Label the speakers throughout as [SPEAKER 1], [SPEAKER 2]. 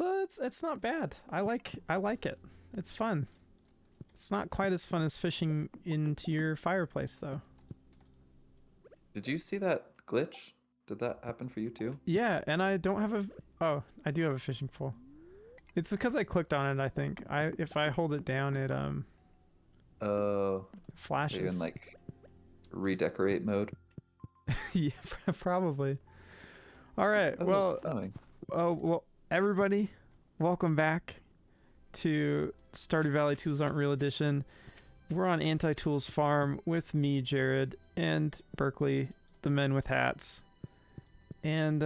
[SPEAKER 1] It's not bad. I like it. It's fun. It's not quite as fun as fishing into your fireplace though.
[SPEAKER 2] Did you see that glitch? Did that happen for you too?
[SPEAKER 1] Yeah, and I don't have a. Oh, I do have a fishing pole. It's because I clicked on it. I think if I hold it down, it
[SPEAKER 2] Oh, are you in
[SPEAKER 1] flashes.
[SPEAKER 2] like redecorate mode?
[SPEAKER 1] Yeah, probably. All right.
[SPEAKER 2] Oh, it's coming.
[SPEAKER 1] Well, everybody, welcome back to Stardew Valley Tools Aren't Real Edition. We're on Anti Tools Farm with me, Jared, and Berkeley, the men with hats. And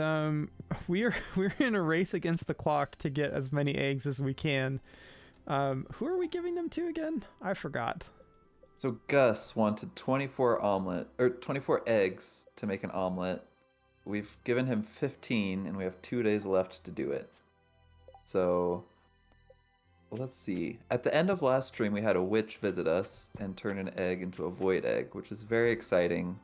[SPEAKER 1] we're in a race against the clock to get as many eggs as we can. Who are we giving them to again? I forgot.
[SPEAKER 2] So Gus wanted 24 omelet or 24 eggs to make an omelet. We've given him 15 and we have 2 days left to do it. So let's see. At the end of last stream we had a witch visit us and turn an egg into a void egg, which is very exciting.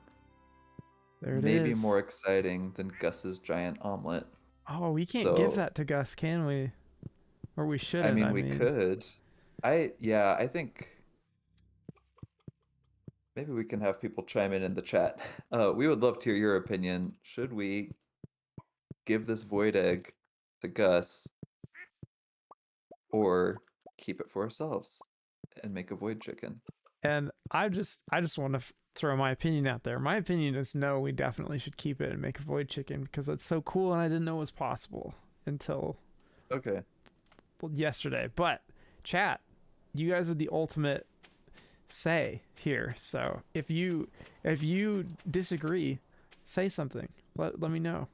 [SPEAKER 1] There it
[SPEAKER 2] Maybe
[SPEAKER 1] is.
[SPEAKER 2] more exciting than Gus's giant omelet.
[SPEAKER 1] Oh, we can't give
[SPEAKER 2] So,
[SPEAKER 1] that to Gus, can we? Or we
[SPEAKER 2] I
[SPEAKER 1] shouldn't,
[SPEAKER 2] mean,
[SPEAKER 1] I
[SPEAKER 2] we
[SPEAKER 1] mean.
[SPEAKER 2] could. I think maybe we can have people chime in the chat. We would love to hear your opinion. Should we give this void egg to Gus or keep it for ourselves and make a void chicken?
[SPEAKER 1] And I just want to throw my opinion out there. My opinion is no, we definitely should keep it and make a void chicken because it's so cool and I didn't know it was possible until
[SPEAKER 2] Okay.
[SPEAKER 1] yesterday. But chat, you guys are the ultimate say here. So if you disagree, say something. Let me know.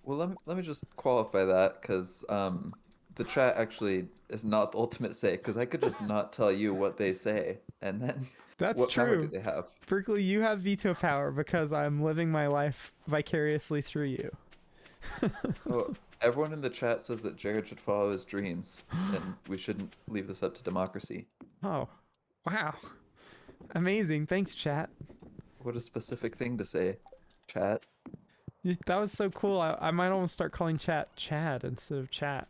[SPEAKER 2] Well, let me just qualify that because the chat actually is not the ultimate say because I could just not tell you what they say and then
[SPEAKER 1] That's
[SPEAKER 2] what power do
[SPEAKER 1] true.
[SPEAKER 2] they have?
[SPEAKER 1] Berkeley, you have veto power because I'm living my life vicariously through you.
[SPEAKER 2] Oh, everyone in the chat says that Jared should follow his dreams and we shouldn't leave this up to democracy.
[SPEAKER 1] Oh, wow. Amazing. Thanks, chat.
[SPEAKER 2] What a specific thing to say, chat.
[SPEAKER 1] That was so cool. I might almost start calling chat Chad instead of chat.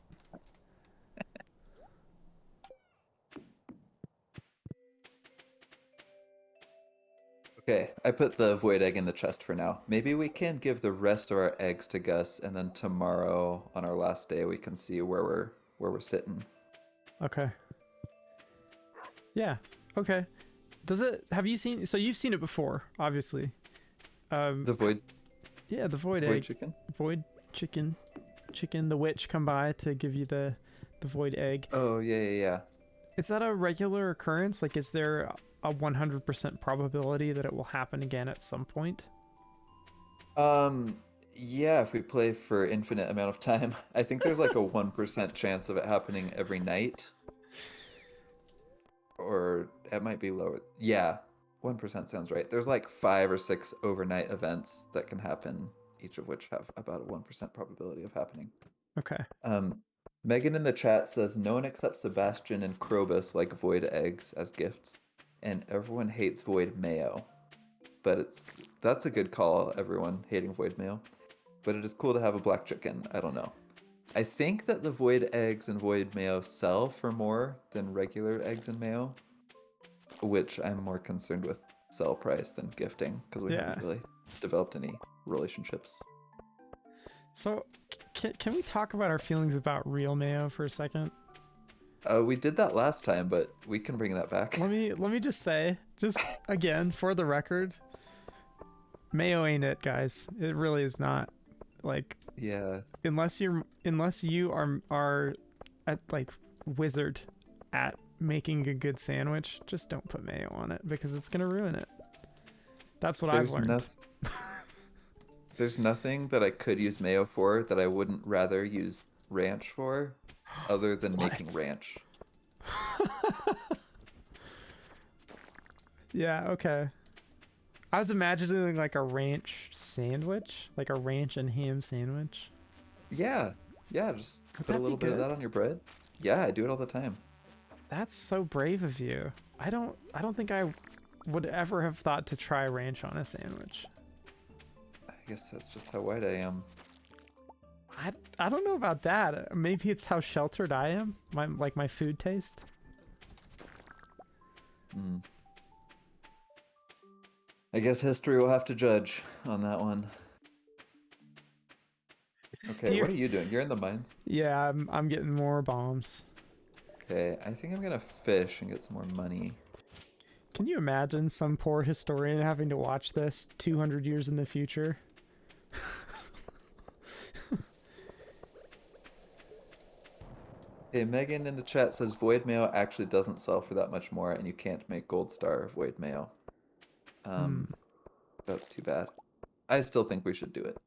[SPEAKER 2] Okay, I put the void egg in the chest for now. Maybe we can give the rest of our eggs to Gus, and then tomorrow on our last day we can see where we're sitting.
[SPEAKER 1] Okay. Yeah. Okay. Does it? Have you seen? So you've seen it before, obviously. Um.
[SPEAKER 2] The
[SPEAKER 1] Yeah, the void
[SPEAKER 2] void
[SPEAKER 1] egg,
[SPEAKER 2] chicken.
[SPEAKER 1] void chicken, the witch come by to give you the void egg.
[SPEAKER 2] Oh yeah.
[SPEAKER 1] Is that a regular occurrence? Like, is there a 100% probability that it will happen again at some point?
[SPEAKER 2] Yeah. If we play for infinite amount of time, I think there's like a 1% chance of it happening every night, or it might be lower. Yeah, 1% sounds right. There's like 5 or 6 overnight events that can happen, each of which have about a 1% probability of happening.
[SPEAKER 1] Okay.
[SPEAKER 2] Um, Megan in the chat says no one accepts Sebastian and Krobus like void eggs as gifts, and everyone hates void mayo. But that's a good call, everyone hating void mayo. But it is cool to have a black chicken. I don't know. I think that the void eggs and void mayo sell for more than regular eggs and mayo, which I'm more concerned with sell price than gifting because we haven't
[SPEAKER 1] Yeah.
[SPEAKER 2] really developed any relationships.
[SPEAKER 1] So, can we talk about our feelings about real mayo for a second?
[SPEAKER 2] We did that last time, but we can bring that back.
[SPEAKER 1] Let me just say, just again for the record, mayo ain't it, guys. It really is not. Like,
[SPEAKER 2] Yeah,
[SPEAKER 1] unless you are at like wizard at making a good sandwich, just don't put mayo on it because it's gonna ruin it. That's what I've
[SPEAKER 2] there's
[SPEAKER 1] learned.
[SPEAKER 2] nothing. There's nothing that I could use mayo for that I wouldn't rather use ranch for, other than making
[SPEAKER 1] What?
[SPEAKER 2] ranch.
[SPEAKER 1] Yeah. Okay. I was imagining like a ranch sandwich, like a ranch and ham sandwich.
[SPEAKER 2] Yeah, yeah, just
[SPEAKER 1] Would
[SPEAKER 2] put a
[SPEAKER 1] that be
[SPEAKER 2] little bit of that
[SPEAKER 1] good?
[SPEAKER 2] on your bread. Yeah, I do it all the time.
[SPEAKER 1] That's so brave of you. I don't think I would ever have thought to try ranch on a sandwich.
[SPEAKER 2] I guess that's just how white I am.
[SPEAKER 1] I don't know about that. Maybe it's how sheltered I am. My food taste.
[SPEAKER 2] I guess history will have to judge on that one. Okay, what are you doing? You're in the mines?
[SPEAKER 1] Yeah, I'm getting more bombs.
[SPEAKER 2] Okay, I think I'm gonna fish and get some more money.
[SPEAKER 1] Can you imagine some poor historian having to watch this 200 years in the future?
[SPEAKER 2] Hey, Megan in the chat says void mail actually doesn't sell for that much more, and you can't make gold star void mail. That's too bad. I still think we should do it.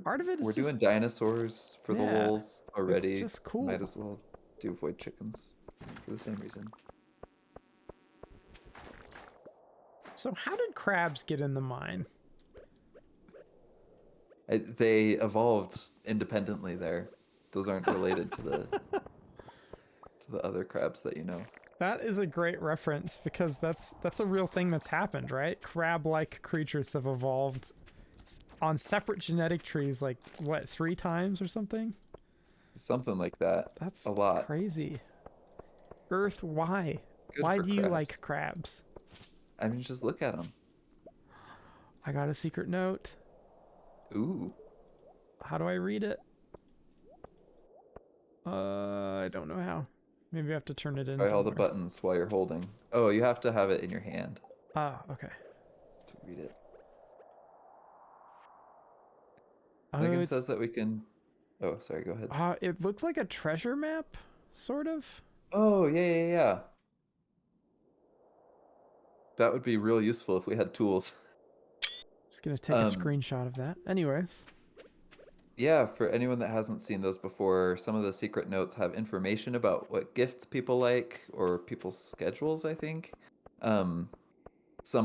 [SPEAKER 1] Part of it is
[SPEAKER 2] We're
[SPEAKER 1] just,
[SPEAKER 2] doing dinosaurs for the
[SPEAKER 1] yeah,
[SPEAKER 2] lulz already.
[SPEAKER 1] it's just cool.
[SPEAKER 2] Might as well do void chickens for the same reason.
[SPEAKER 1] So how did crabs get in the mine?
[SPEAKER 2] They evolved independently there. Those aren't related to the other crabs that you know.
[SPEAKER 1] That is a great reference because that's a real thing that's happened, right? Crab-like creatures have evolved on separate genetic trees, like what, 3 times or something?
[SPEAKER 2] Something like that.
[SPEAKER 1] That's
[SPEAKER 2] a lot.
[SPEAKER 1] Crazy. Earth, why?
[SPEAKER 2] Good
[SPEAKER 1] Why
[SPEAKER 2] for
[SPEAKER 1] do you
[SPEAKER 2] crabs.
[SPEAKER 1] like crabs?
[SPEAKER 2] I mean, just look at them.
[SPEAKER 1] I got a secret note.
[SPEAKER 2] Ooh.
[SPEAKER 1] How do I read it? I don't know how. Maybe I have to turn it in.
[SPEAKER 2] Try all the
[SPEAKER 1] somewhere.
[SPEAKER 2] buttons while you're holding. Oh, you have to have it in your hand
[SPEAKER 1] Ah, okay.
[SPEAKER 2] to read it.
[SPEAKER 1] Oh,
[SPEAKER 2] Megan says that we can... Oh, sorry, go ahead.
[SPEAKER 1] It looks like a treasure map, sort of.
[SPEAKER 2] Oh, yeah. That would be real useful if we had tools.
[SPEAKER 1] Just gonna take a screenshot of that. Anyways.
[SPEAKER 2] Yeah, for anyone that hasn't seen those before, some of the secret notes have information about what gifts people like, or people's schedules, I think. Some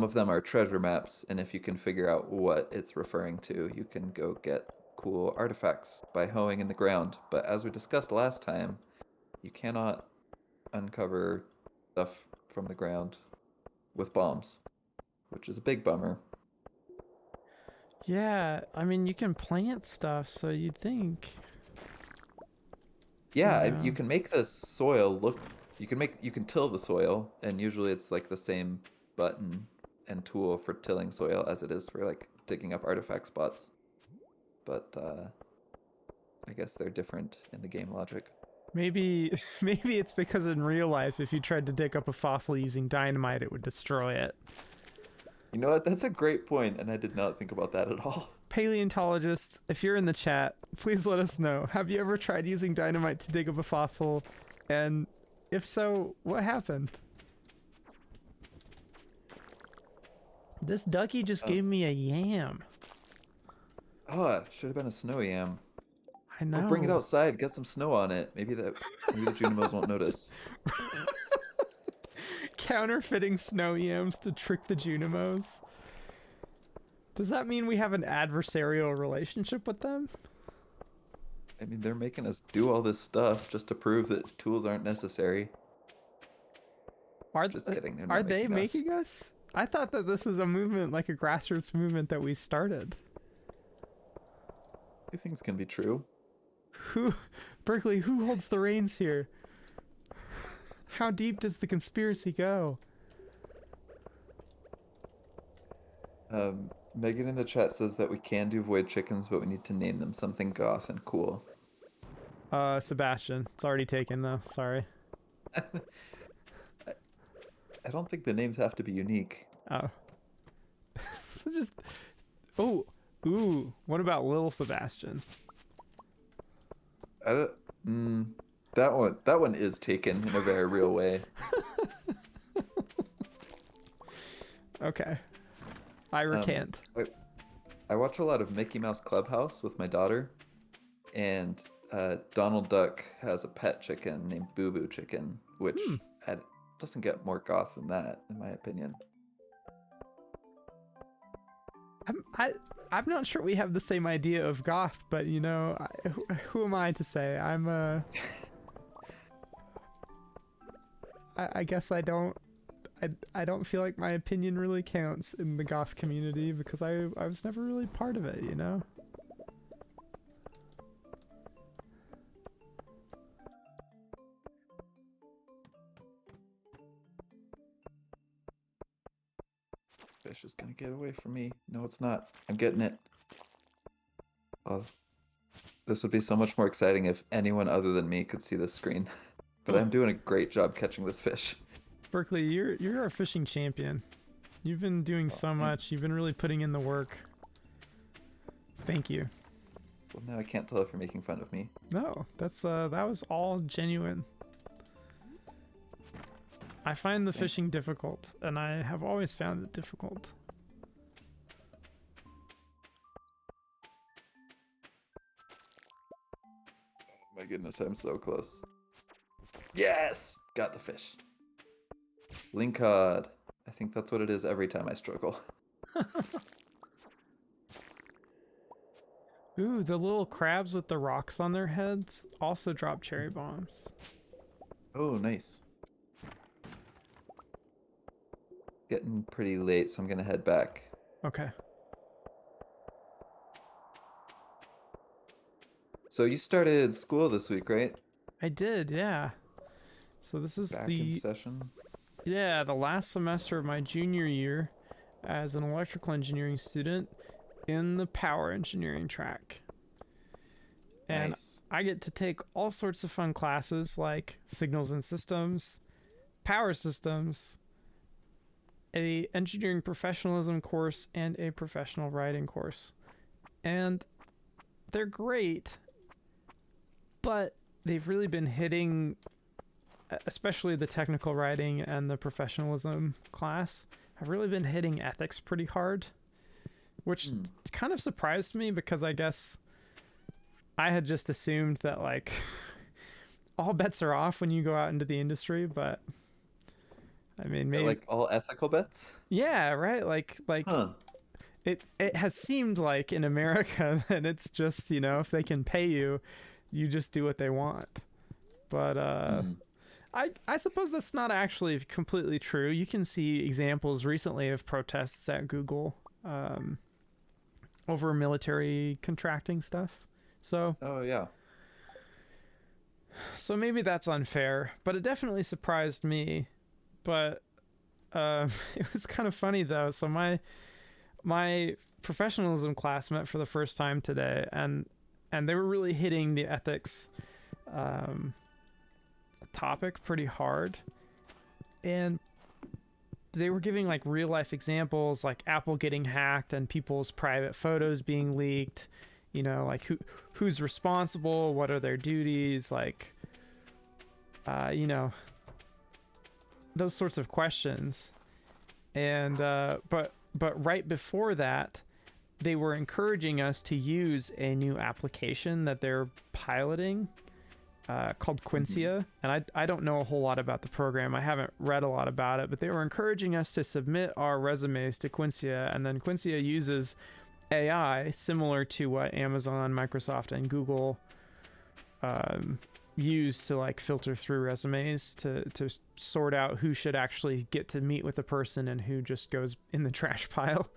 [SPEAKER 2] of them are treasure maps, and if you can figure out what it's referring to, you can go get cool artifacts by hoeing in the ground. But as we discussed last time, you cannot uncover stuff from the ground with bombs, which is a big bummer.
[SPEAKER 1] Yeah, I mean, you can plant stuff, so you'd think.
[SPEAKER 2] Yeah, you can make the soil look... You can till the soil, and usually it's like the same button and tool for tilling soil as it is for like digging up artifact spots. But I guess they're different in the game logic.
[SPEAKER 1] Maybe it's because in real life, if you tried to dig up a fossil using dynamite, it would destroy it.
[SPEAKER 2] You know what? That's a great point, and I did not think about that at all.
[SPEAKER 1] Paleontologists, if you're in the chat, please let us know. Have you ever tried using dynamite to dig up a fossil? And if so, what happened? This ducky just gave me a yam.
[SPEAKER 2] Oh, it should have been a snow yam.
[SPEAKER 1] I know.
[SPEAKER 2] Oh, bring it outside. Get some snow on it. Maybe the Junimos won't notice.
[SPEAKER 1] Counterfeiting snow yams to trick the Junimos. Does that mean we have an adversarial relationship with them?
[SPEAKER 2] I mean, they're making us do all this stuff just to prove that tools aren't necessary. Just kidding. They're not
[SPEAKER 1] Are they making us? I thought that this was a movement, like a grassroots movement that we started.
[SPEAKER 2] Two things can be true.
[SPEAKER 1] Berkeley, who holds the reins here? How deep does the conspiracy go?
[SPEAKER 2] Megan in the chat says that we can do void chickens, but we need to name them something goth and cool.
[SPEAKER 1] Sebastian. It's already taken though. Sorry.
[SPEAKER 2] I don't think the names have to be unique.
[SPEAKER 1] Oh. Just... Oh. Ooh. What about Lil Sebastian?
[SPEAKER 2] I don't... that one is taken in a very real way.
[SPEAKER 1] Okay. I recant.
[SPEAKER 2] I watch a lot of Mickey Mouse Clubhouse with my daughter, and Donald Duck has a pet chicken named Boo Boo Chicken, which doesn't get more goth than that, in my opinion.
[SPEAKER 1] I'm not sure we have the same idea of goth, but you know, who am I to say? I guess I don't feel like my opinion really counts in the goth community because I was never really part of it, you know?
[SPEAKER 2] fish is gonna get away from me. No, it's not. I'm getting it. Oh, this would be so much more exciting if anyone other than me could see this screen. But
[SPEAKER 1] Oh,
[SPEAKER 2] I'm doing a great job catching this fish.
[SPEAKER 1] Berkeley, you're our fishing champion. You've been doing so much. You've been really putting in the work. Thank you.
[SPEAKER 2] Well, now I can't tell if you're making fun of me.
[SPEAKER 1] No, that was all genuine. I find the fishing difficult, and I have always found it difficult.
[SPEAKER 2] My goodness, I'm so close. Yes! Got the fish. Lingcod. I think that's what it is every time I struggle.
[SPEAKER 1] Ooh, the little crabs with the rocks on their heads also drop cherry bombs.
[SPEAKER 2] Oh, nice. Getting pretty late, so I'm gonna head back.
[SPEAKER 1] Okay.
[SPEAKER 2] So you started school this week, right?
[SPEAKER 1] I did, yeah. So this is
[SPEAKER 2] Back in session.
[SPEAKER 1] the last semester of my junior year as an electrical engineering student in the power engineering track. And
[SPEAKER 2] Nice.
[SPEAKER 1] I get to take all sorts of fun classes like signals and systems, power systems, a engineering professionalism course, and a professional writing course. And they're great, but they've really been hitting, especially the technical writing and the professionalism class, have really been hitting ethics pretty hard, which kind of surprised me because I guess I had just assumed that like all bets are off when you go out into the industry, but I mean, maybe
[SPEAKER 2] Like all ethical bets?
[SPEAKER 1] yeah, right? Like
[SPEAKER 2] Huh.
[SPEAKER 1] it has seemed like in America that it's just, you know, if they can pay you, you just do what they want. But I suppose that's not actually completely true. You can see examples recently of protests at Google over military contracting stuff. So
[SPEAKER 2] Oh, yeah.
[SPEAKER 1] maybe that's unfair, but it definitely surprised me. But it was kind of funny though. So my professionalism class met for the first time today, and they were really hitting the ethics topic pretty hard, and they were giving like real life examples, like Apple getting hacked and people's private photos being leaked. You know, like who's responsible, what are their duties, like you know, those sorts of questions. And but right before that, they were encouraging us to use a new application that they're piloting called Quincia. And I don't know a whole lot about the program. I haven't read a lot about it, but they were encouraging us to submit our resumes to Quincia, and then Quincia uses AI similar to what Amazon, Microsoft, and Google use to like filter through resumes to sort out who should actually get to meet with a person and who just goes in the trash pile.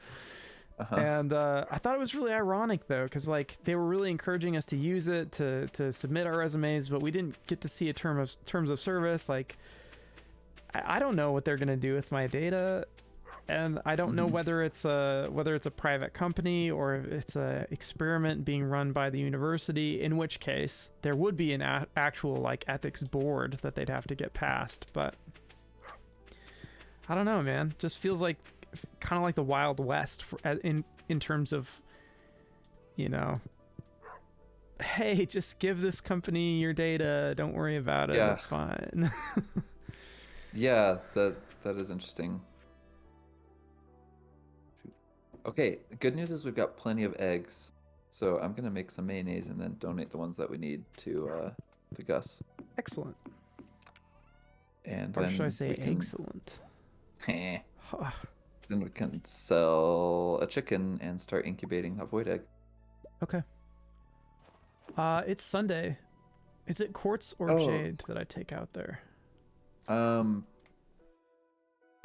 [SPEAKER 1] And I thought it was really ironic though, because like they were really encouraging us to use it to submit our resumes, but we didn't get to see a terms of service. Like I don't know what they're gonna do with my data, and I don't know whether it's a private company or if it's a experiment being run by the university, in which case there would be an actual like ethics board that they'd have to get past. But I don't know, man. Just feels like kind of like the Wild West in terms of, you know, hey, just give this company your data, don't worry about it, it's fine.
[SPEAKER 2] Yeah, that is interesting. Okay, the good news is we've got plenty of eggs, so I'm gonna make some mayonnaise and then donate the ones that we need to Gus.
[SPEAKER 1] Excellent.
[SPEAKER 2] And
[SPEAKER 1] Or
[SPEAKER 2] then
[SPEAKER 1] should I say
[SPEAKER 2] we can...
[SPEAKER 1] excellent?
[SPEAKER 2] Then we can sell a chicken and start incubating that void egg.
[SPEAKER 1] Okay. It's Sunday. Is it quartz or jade that I take out there?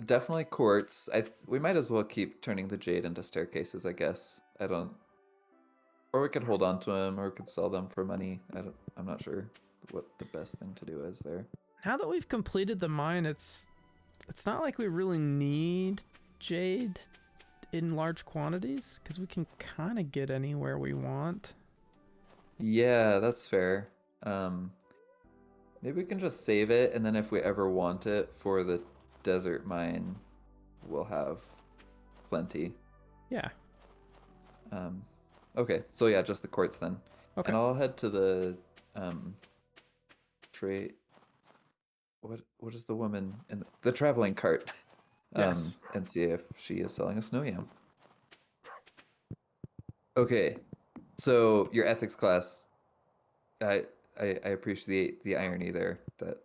[SPEAKER 2] Definitely quartz. We might as well keep turning the jade into staircases, I guess. Or we could hold on to them, or we could sell them for money. I'm not sure what the best thing to do is there.
[SPEAKER 1] Now that we've completed the mine, it's not like we really need jade in large quantities because we can kind of get anywhere we want.
[SPEAKER 2] Yeah, that's fair. Um, Maybe we can just save it, and then if we ever want it for the desert mine, we'll have plenty.
[SPEAKER 1] Yeah.
[SPEAKER 2] Um, okay, so yeah, just the quartz then.
[SPEAKER 1] Okay.
[SPEAKER 2] And I'll head to the um, trade. What is the woman in the traveling cart?
[SPEAKER 1] Yes.
[SPEAKER 2] And see if she is selling a snow yam. Okay, so your ethics class, I I appreciate the irony there that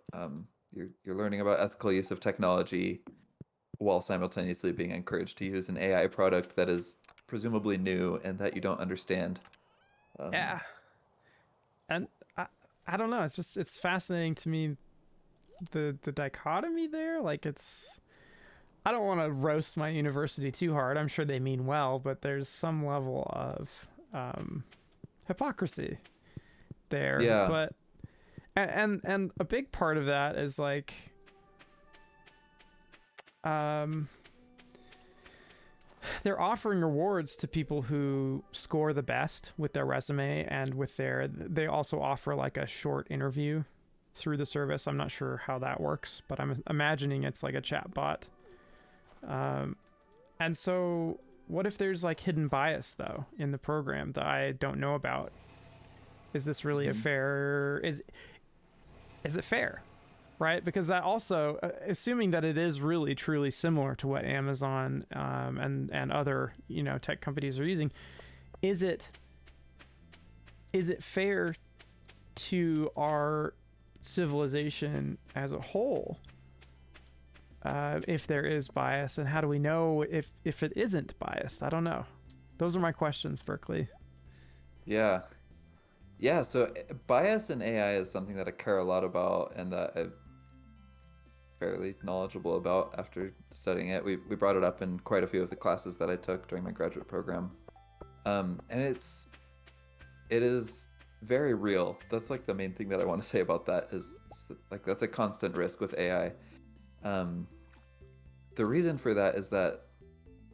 [SPEAKER 2] you're learning about ethical use of technology while simultaneously being encouraged to use an AI product that is presumably new and that you don't understand. Um,
[SPEAKER 1] Yeah. And I don't know. It's fascinating to me the dichotomy there. Like it's I don't want to roast my university too hard. I'm sure they mean well, but there's some level of hypocrisy there.
[SPEAKER 2] yeah,
[SPEAKER 1] But and a big part of that is like um they're offering rewards to people who score the best with their resume and with their they also offer like a short interview through the service. I'm not sure how that works, but I'm imagining it's like a chat bot. um and so what if there's like hidden bias though in the program that I don't know about? Is this really a
[SPEAKER 2] hmm
[SPEAKER 1] fair is it fair, right? Because that also, assuming that it is really truly similar to what Amazon and other tech companies are using, is it fair to our civilization as a whole if there is bias, and how do we know if it isn't biased? I don't know. Those are my questions, Berkeley.
[SPEAKER 2] yeah, yeah. So bias in AI is something that I care a lot about and that I'm fairly knowledgeable about after studying it. We brought it up in quite a few of the classes that I took during my graduate program. And it is very real. That's like the main thing that I want to say about that is that, like that's a constant risk with AI. Um, the reason for that is that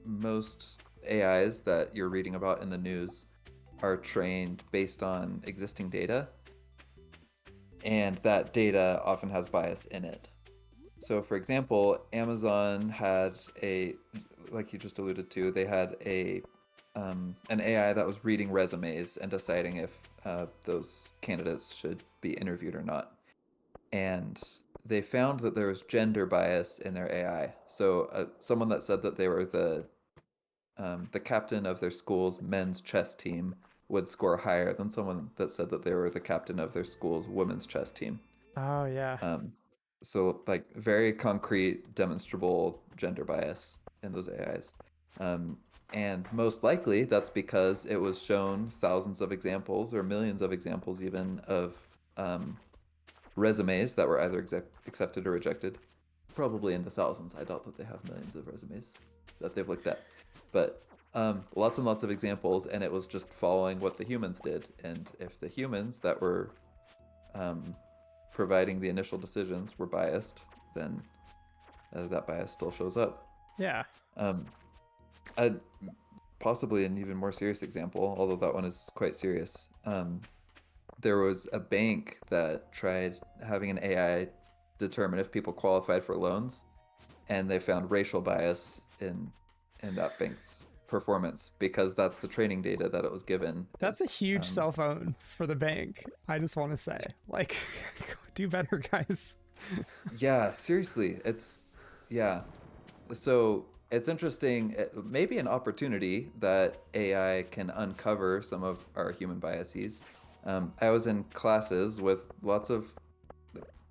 [SPEAKER 2] most AIs that you're reading about in the news are trained based on existing data, and that data often has bias in it. So, for example, Amazon had like you just alluded to, they had an AI that was reading resumes and deciding if those candidates should be interviewed or not. And they found that there was gender bias in their AI. So, someone that said that they were the captain of their school's men's chess team would score higher than someone that said that they were the captain of their school's women's chess team.
[SPEAKER 1] Oh yeah.
[SPEAKER 2] Um, so like very concrete, demonstrable gender bias in those AIs. Um, and most likely that's because it was shown thousands of examples or millions of examples even of resumes that were either accepted or rejected. Probably in the thousands. I doubt that they have millions of resumes that they've looked at. But lots and lots of examples, and it was just following what the humans did. And if the humans that were um, providing the initial decisions were biased, then that bias still shows up.
[SPEAKER 1] Yeah.
[SPEAKER 2] Um, a, Possibly an even more serious example, although that one is quite serious. There was a bank that tried having an AI determine if people qualified for loans, and they found racial bias in that bank's performance because that's the training data that it was given.
[SPEAKER 1] That's a
[SPEAKER 2] Is
[SPEAKER 1] huge cell phone for the bank. I just want to say, like, do better, guys.
[SPEAKER 2] yeah, seriously, it's yeah. So it's interesting, maybe an opportunity that AI can uncover some of our human biases. I was in classes with lots of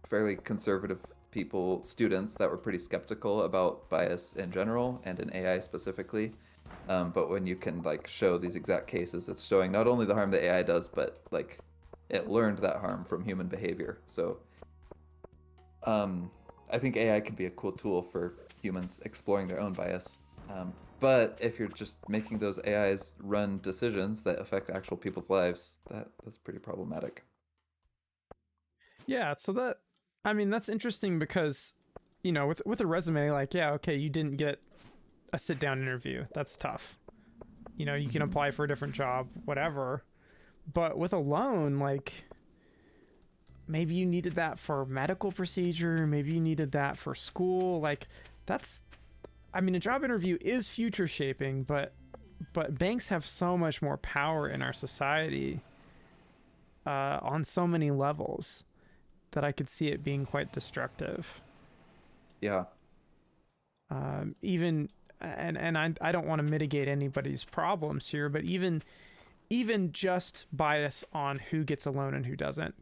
[SPEAKER 2] fairly conservative people, students that were pretty skeptical about bias in general and in AI specifically. But when you can like show these exact cases, it's showing not only the harm that AI does, but like it learned that harm from human behavior. So I think AI can be a cool tool for humans exploring their own bias. But if you're just making those AIs run decisions that affect actual people's lives, that's pretty problematic.
[SPEAKER 1] Yeah, so that I mean that's interesting because with a resume, like, yeah, okay, you didn't get a sit down interview. That's tough. You know, you can
[SPEAKER 2] Mhm.
[SPEAKER 1] apply for a different job, whatever. But with a loan, like maybe you needed that for medical procedure, maybe you needed that for school. Like that's, I mean, a job interview is future shaping, but banks have so much more power in our society on so many levels that I could see it being quite destructive.
[SPEAKER 2] Yeah.
[SPEAKER 1] Even and I don't want to mitigate anybody's problems here, but even just bias on who gets a loan and who doesn't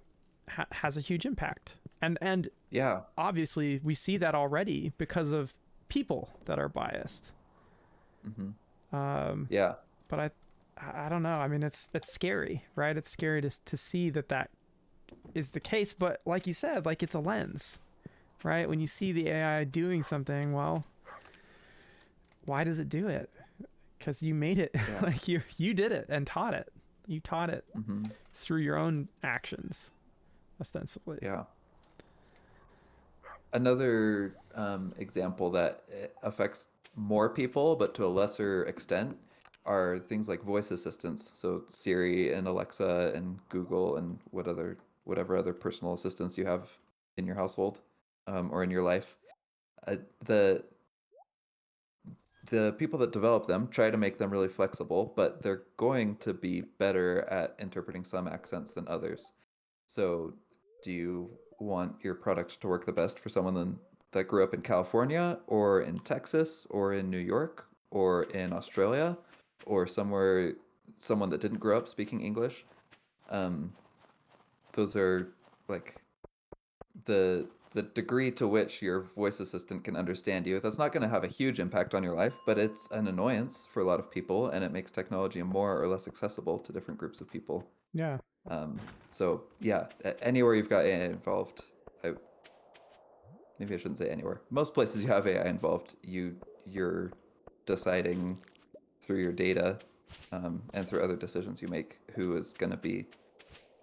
[SPEAKER 1] has a huge impact. And
[SPEAKER 2] Yeah.
[SPEAKER 1] obviously we see that already because of people that are biased.
[SPEAKER 2] Hmm.
[SPEAKER 1] Um,
[SPEAKER 2] Yeah.
[SPEAKER 1] but I don't know. I mean, it's scary, right? It's scary to see that is the case. But like you said, like it's a lens, right? When you see the AI doing something, well, why does it do it? Because you made it.
[SPEAKER 2] Yeah.
[SPEAKER 1] Like you did it and taught it. You taught it
[SPEAKER 2] Hmm.
[SPEAKER 1] through your own actions, ostensibly.
[SPEAKER 2] Yeah. Another example that affects more people, but to a lesser extent, are things like voice assistants. So Siri and Alexa and Google and whatever other personal assistants you have in your household or in your life. Uh, the the people that develop them try to make them really flexible, but they're going to be better at interpreting some accents than others. So, do you want your product to work the best for that grew up in California or in Texas or in New York or in Australia or someone that didn't grow up speaking English? Um, those are like the degree to which your voice assistant can understand you. That's not going to have a huge impact on your life, but it's an annoyance for a lot of people, and it makes technology more or less accessible to different groups of people.
[SPEAKER 1] Yeah.
[SPEAKER 2] So yeah, anywhere you've got AI involved, I, maybe I shouldn't say anywhere. Most places you have AI involved, you're deciding through your data and through other decisions you make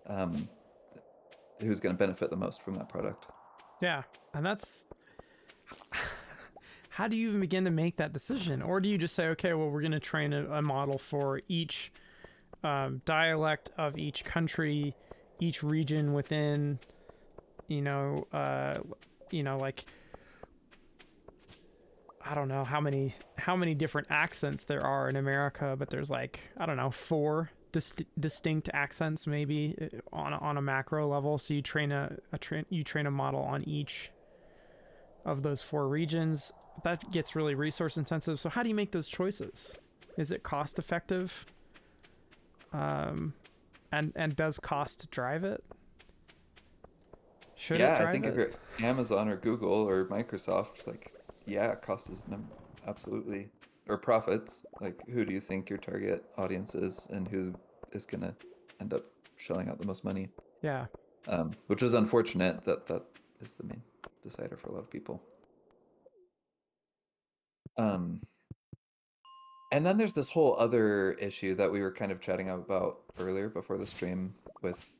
[SPEAKER 2] um, who's going to benefit the most from that product.
[SPEAKER 1] Yeah. And that's how do you even begin to make that decision? Or do you just say, okay, well, we're going to train a model for each dialect of each country, each region within, you know, like I don't know how many different accents there are in America, but there's like I don't know distinct accents maybe on a macro level. So you train you train a model on each of those four regions. That gets really resource intensive. So how do you make those choices? Is it cost effective? And does cost drive it? Should it
[SPEAKER 2] Yeah, I
[SPEAKER 1] drive
[SPEAKER 2] think if
[SPEAKER 1] it?
[SPEAKER 2] you're Amazon or Google or Microsoft, like, yeah, cost is absolutely, or profits. Like, who do you think your target audience is, and who is gonna end up shelling out the most money?
[SPEAKER 1] Yeah.
[SPEAKER 2] Which is unfortunate that is the main decider for a lot of people. Um, and then there's this whole other issue that we were kind of chatting about earlier before the stream with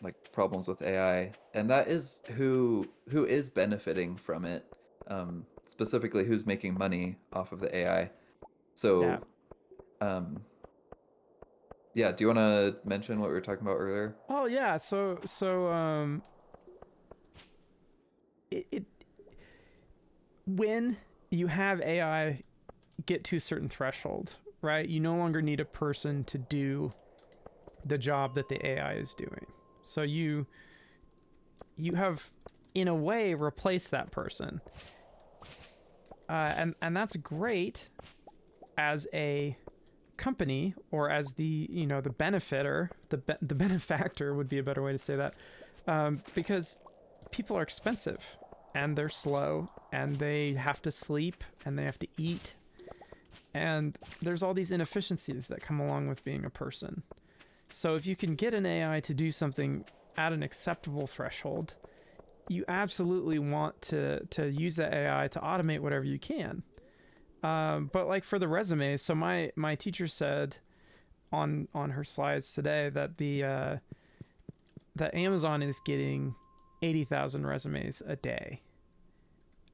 [SPEAKER 2] like problems with AI, and that is who is benefiting from it, specifically who's making money off of the AI.
[SPEAKER 1] Yeah.
[SPEAKER 2] So, um, yeah, do you want to mention what we were talking about earlier?
[SPEAKER 1] Oh yeah. It when you have AI get to a certain threshold, right? You no longer need a person to do the job that the AI is doing. So you have in a way replaced that person. And that's great as a company or as the the benefactor, the benefactor would be a better way to say that, because people are expensive and they're slow and they have to sleep and they have to eat, and there's all these inefficiencies that come along with being a person. So if you can get an AI to do something at an acceptable threshold, you absolutely want to use that AI to automate whatever you can. But like for the resumes, so my teacher said on her slides today that that Amazon is getting 80,000 resumes a day,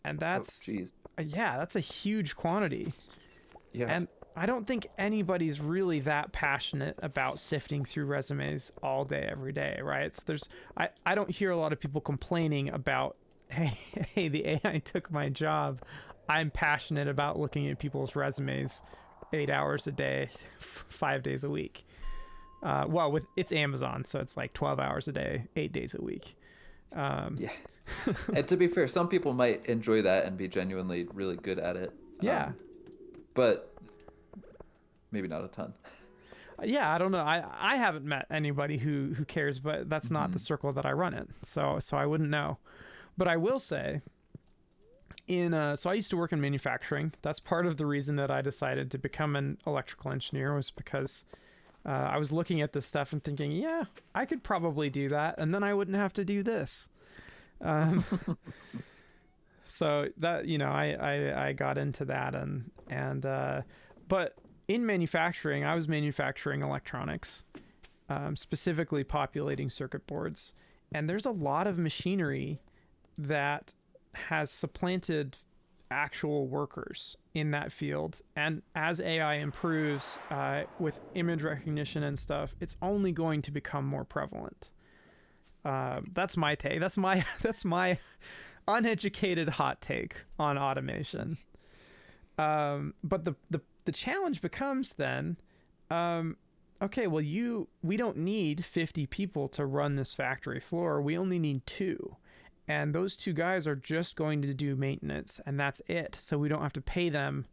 [SPEAKER 1] And
[SPEAKER 2] Oh, geez.
[SPEAKER 1] that's a huge quantity.
[SPEAKER 2] Yeah.
[SPEAKER 1] And I don't think anybody's really that passionate about sifting through resumes all day, every day, right? So I don't hear a lot of people complaining about, hey, the AI took my job. I'm passionate about looking at people's resumes 8 hours a day, 5 days a week. Well, it's Amazon, so it's like 12 hours a day, 8 days a week.
[SPEAKER 2] Yeah. And to be fair, some people might enjoy that and be genuinely really good at it.
[SPEAKER 1] Yeah.
[SPEAKER 2] But maybe not a ton.
[SPEAKER 1] Yeah, I don't know. I haven't met anybody who cares, but that's not the circle that I run in. So I wouldn't know. But I will say, so I used to work in manufacturing. That's part of the reason that I decided to become an electrical engineer, was because I was looking at this stuff and thinking, yeah, I could probably do that, and then I wouldn't have to do this. So that, I got into that, but in manufacturing, I was manufacturing electronics, specifically populating circuit boards, and there's a lot of machinery that has supplanted actual workers in that field. And as AI improves with image recognition and stuff, it's only going to become more prevalent. That's my take. That's my uneducated hot take on automation. But the challenge becomes then, okay, well, we don't need 50 people to run this factory floor. We only need 2. And those 2 guys are just going to do maintenance, and that's it. So we don't have to pay them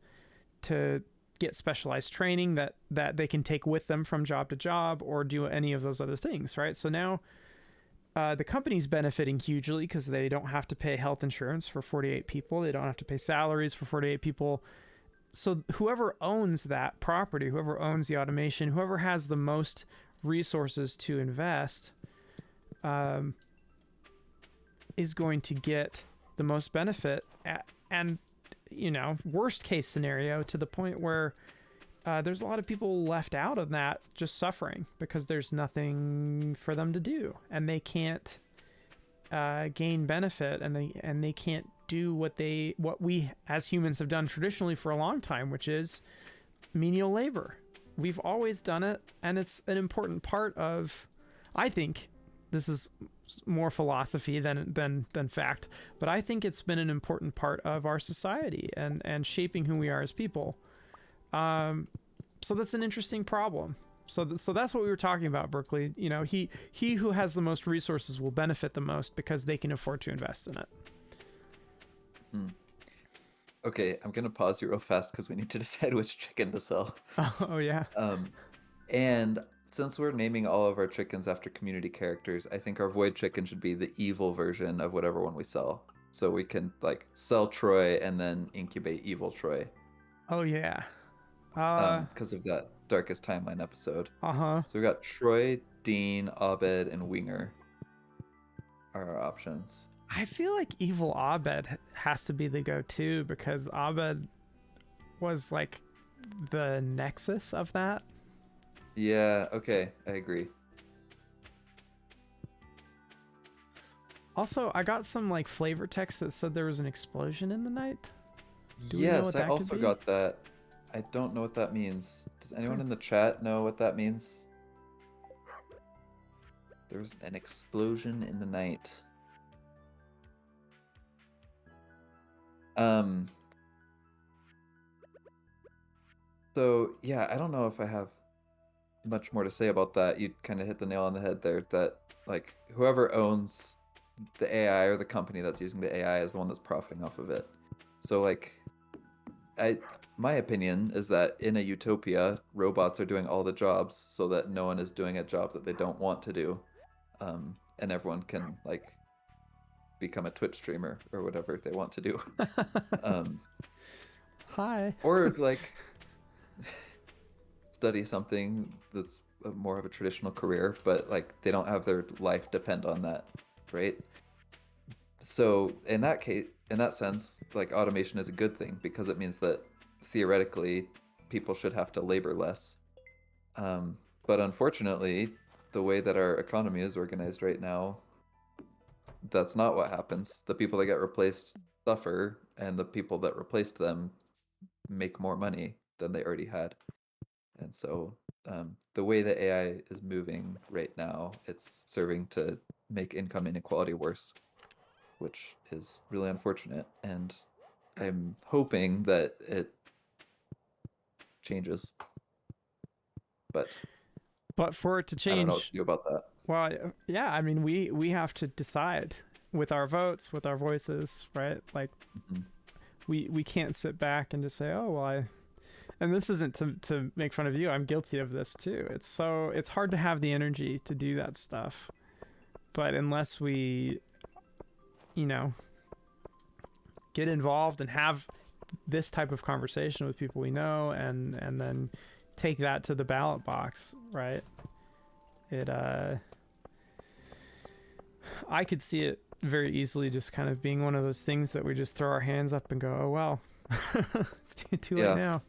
[SPEAKER 1] to get specialized training that they can take with them from job to job or do any of those other things, right? So now the company's benefiting hugely because they don't have to pay health insurance for 48 people. They don't have to pay salaries for 48 people. So whoever owns that property, whoever owns the automation, whoever has the most resources to invest, is going to get the most benefit. And worst case scenario, to the point where there's a lot of people left out of that, just suffering because there's nothing for them to do, and they can't gain benefit, and they can't do what we as humans have done traditionally for a long time, which is menial labor. We've always done it, and it's an important part of, I think, this is more philosophy than fact, but I think it's been an important part of our society and shaping who we are as people. So that's an interesting problem. So that's what we were talking about, Berkeley. He who has the most resources will benefit the most because they can afford to invest in it.
[SPEAKER 2] Okay, I'm gonna pause you real fast because we need to decide which chicken to sell.
[SPEAKER 1] Oh yeah.
[SPEAKER 2] And since we're naming all of our chickens after community characters, I think our void chicken should be the evil version of whatever one we sell. So we can sell Troy and then incubate evil Troy.
[SPEAKER 1] Oh yeah.
[SPEAKER 2] Because of that Darkest Timeline episode.
[SPEAKER 1] Uh-huh.
[SPEAKER 2] So we got Troy, Dean, Abed, and Winger are our options.
[SPEAKER 1] I feel like evil Abed has to be the go-to because Abed was like the nexus of that.
[SPEAKER 2] Yeah, okay, I agree.
[SPEAKER 1] Also, I got some flavor text that said there was an explosion in the night.
[SPEAKER 2] Yes, I also got that. I don't know what that means. Does anyone in the chat know what that means? There's an explosion in the night. So yeah, I don't know if I have much more to say about that. You kind of hit the nail on the head there, that whoever owns the AI or the company that's using the AI is the one that's profiting off of it. So my opinion is that in a utopia, robots are doing all the jobs so that no one is doing a job that they don't want to do, and everyone can become a Twitch streamer or whatever they want to do.
[SPEAKER 1] Hi.
[SPEAKER 2] Or study something that's more of a traditional career, but they don't have their life depend on that, right? So in that sense, automation is a good thing because it means that theoretically people should have to labor less. But unfortunately, the way that our economy is organized right now, that's not what happens. The people that get replaced suffer, and the people that replaced them make more money than they already had. And so the way that AI is moving right now, it's serving to make income inequality worse, which is really unfortunate. And I'm hoping that it changes, but
[SPEAKER 1] But for it to
[SPEAKER 2] I don't know what to
[SPEAKER 1] change,
[SPEAKER 2] do about that.
[SPEAKER 1] well, yeah, I mean, we have to decide with our votes, with our voices, right? Like,
[SPEAKER 2] Mhm.
[SPEAKER 1] we can't sit back and just say, oh, well, and this isn't to make fun of you. I'm guilty of this too. It's hard to have the energy to do that stuff. But unless we, you know, get involved and have this type of conversation with people we know, and then take that to the ballot box, right? It I could see it very easily just kind of being one of those things that we just throw our hands up and go, oh well, it's too late
[SPEAKER 2] Yeah,
[SPEAKER 1] now.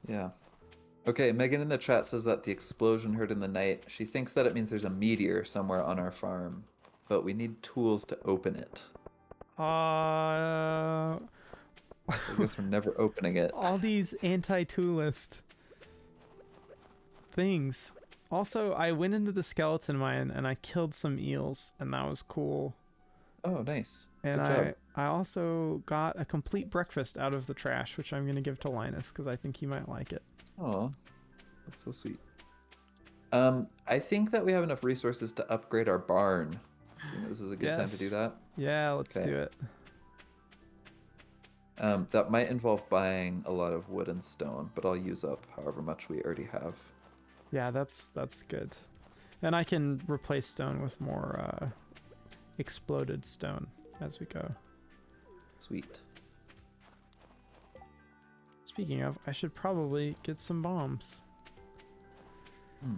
[SPEAKER 2] yeah. Okay, Megan in the chat says that the explosion heard in the night, she thinks that it means there's a meteor somewhere on our farm, but we need tools to open it.
[SPEAKER 1] Uh,
[SPEAKER 2] So I guess we're never opening it.
[SPEAKER 1] all these anti-toolist things. Also, I went into the skeleton mine and I killed some eels, and that was cool.
[SPEAKER 2] Oh, nice.
[SPEAKER 1] And
[SPEAKER 2] Good job.
[SPEAKER 1] I also got a complete breakfast out of the trash, which I'm gonna give to Linus because I think he might like it.
[SPEAKER 2] Oh, that's so sweet. I think that we have enough resources to upgrade our barn. Do you think this is a good time to do
[SPEAKER 1] Yes.
[SPEAKER 2] that?
[SPEAKER 1] Yeah, let's
[SPEAKER 2] Okay.
[SPEAKER 1] do it.
[SPEAKER 2] That might involve buying a lot of wood and stone, but I'll use up however much we already have.
[SPEAKER 1] Yeah, that's good. And I can replace stone with more exploded stone as we go.
[SPEAKER 2] Sweet.
[SPEAKER 1] Speaking of, I should probably get some bombs.
[SPEAKER 2] Hmm.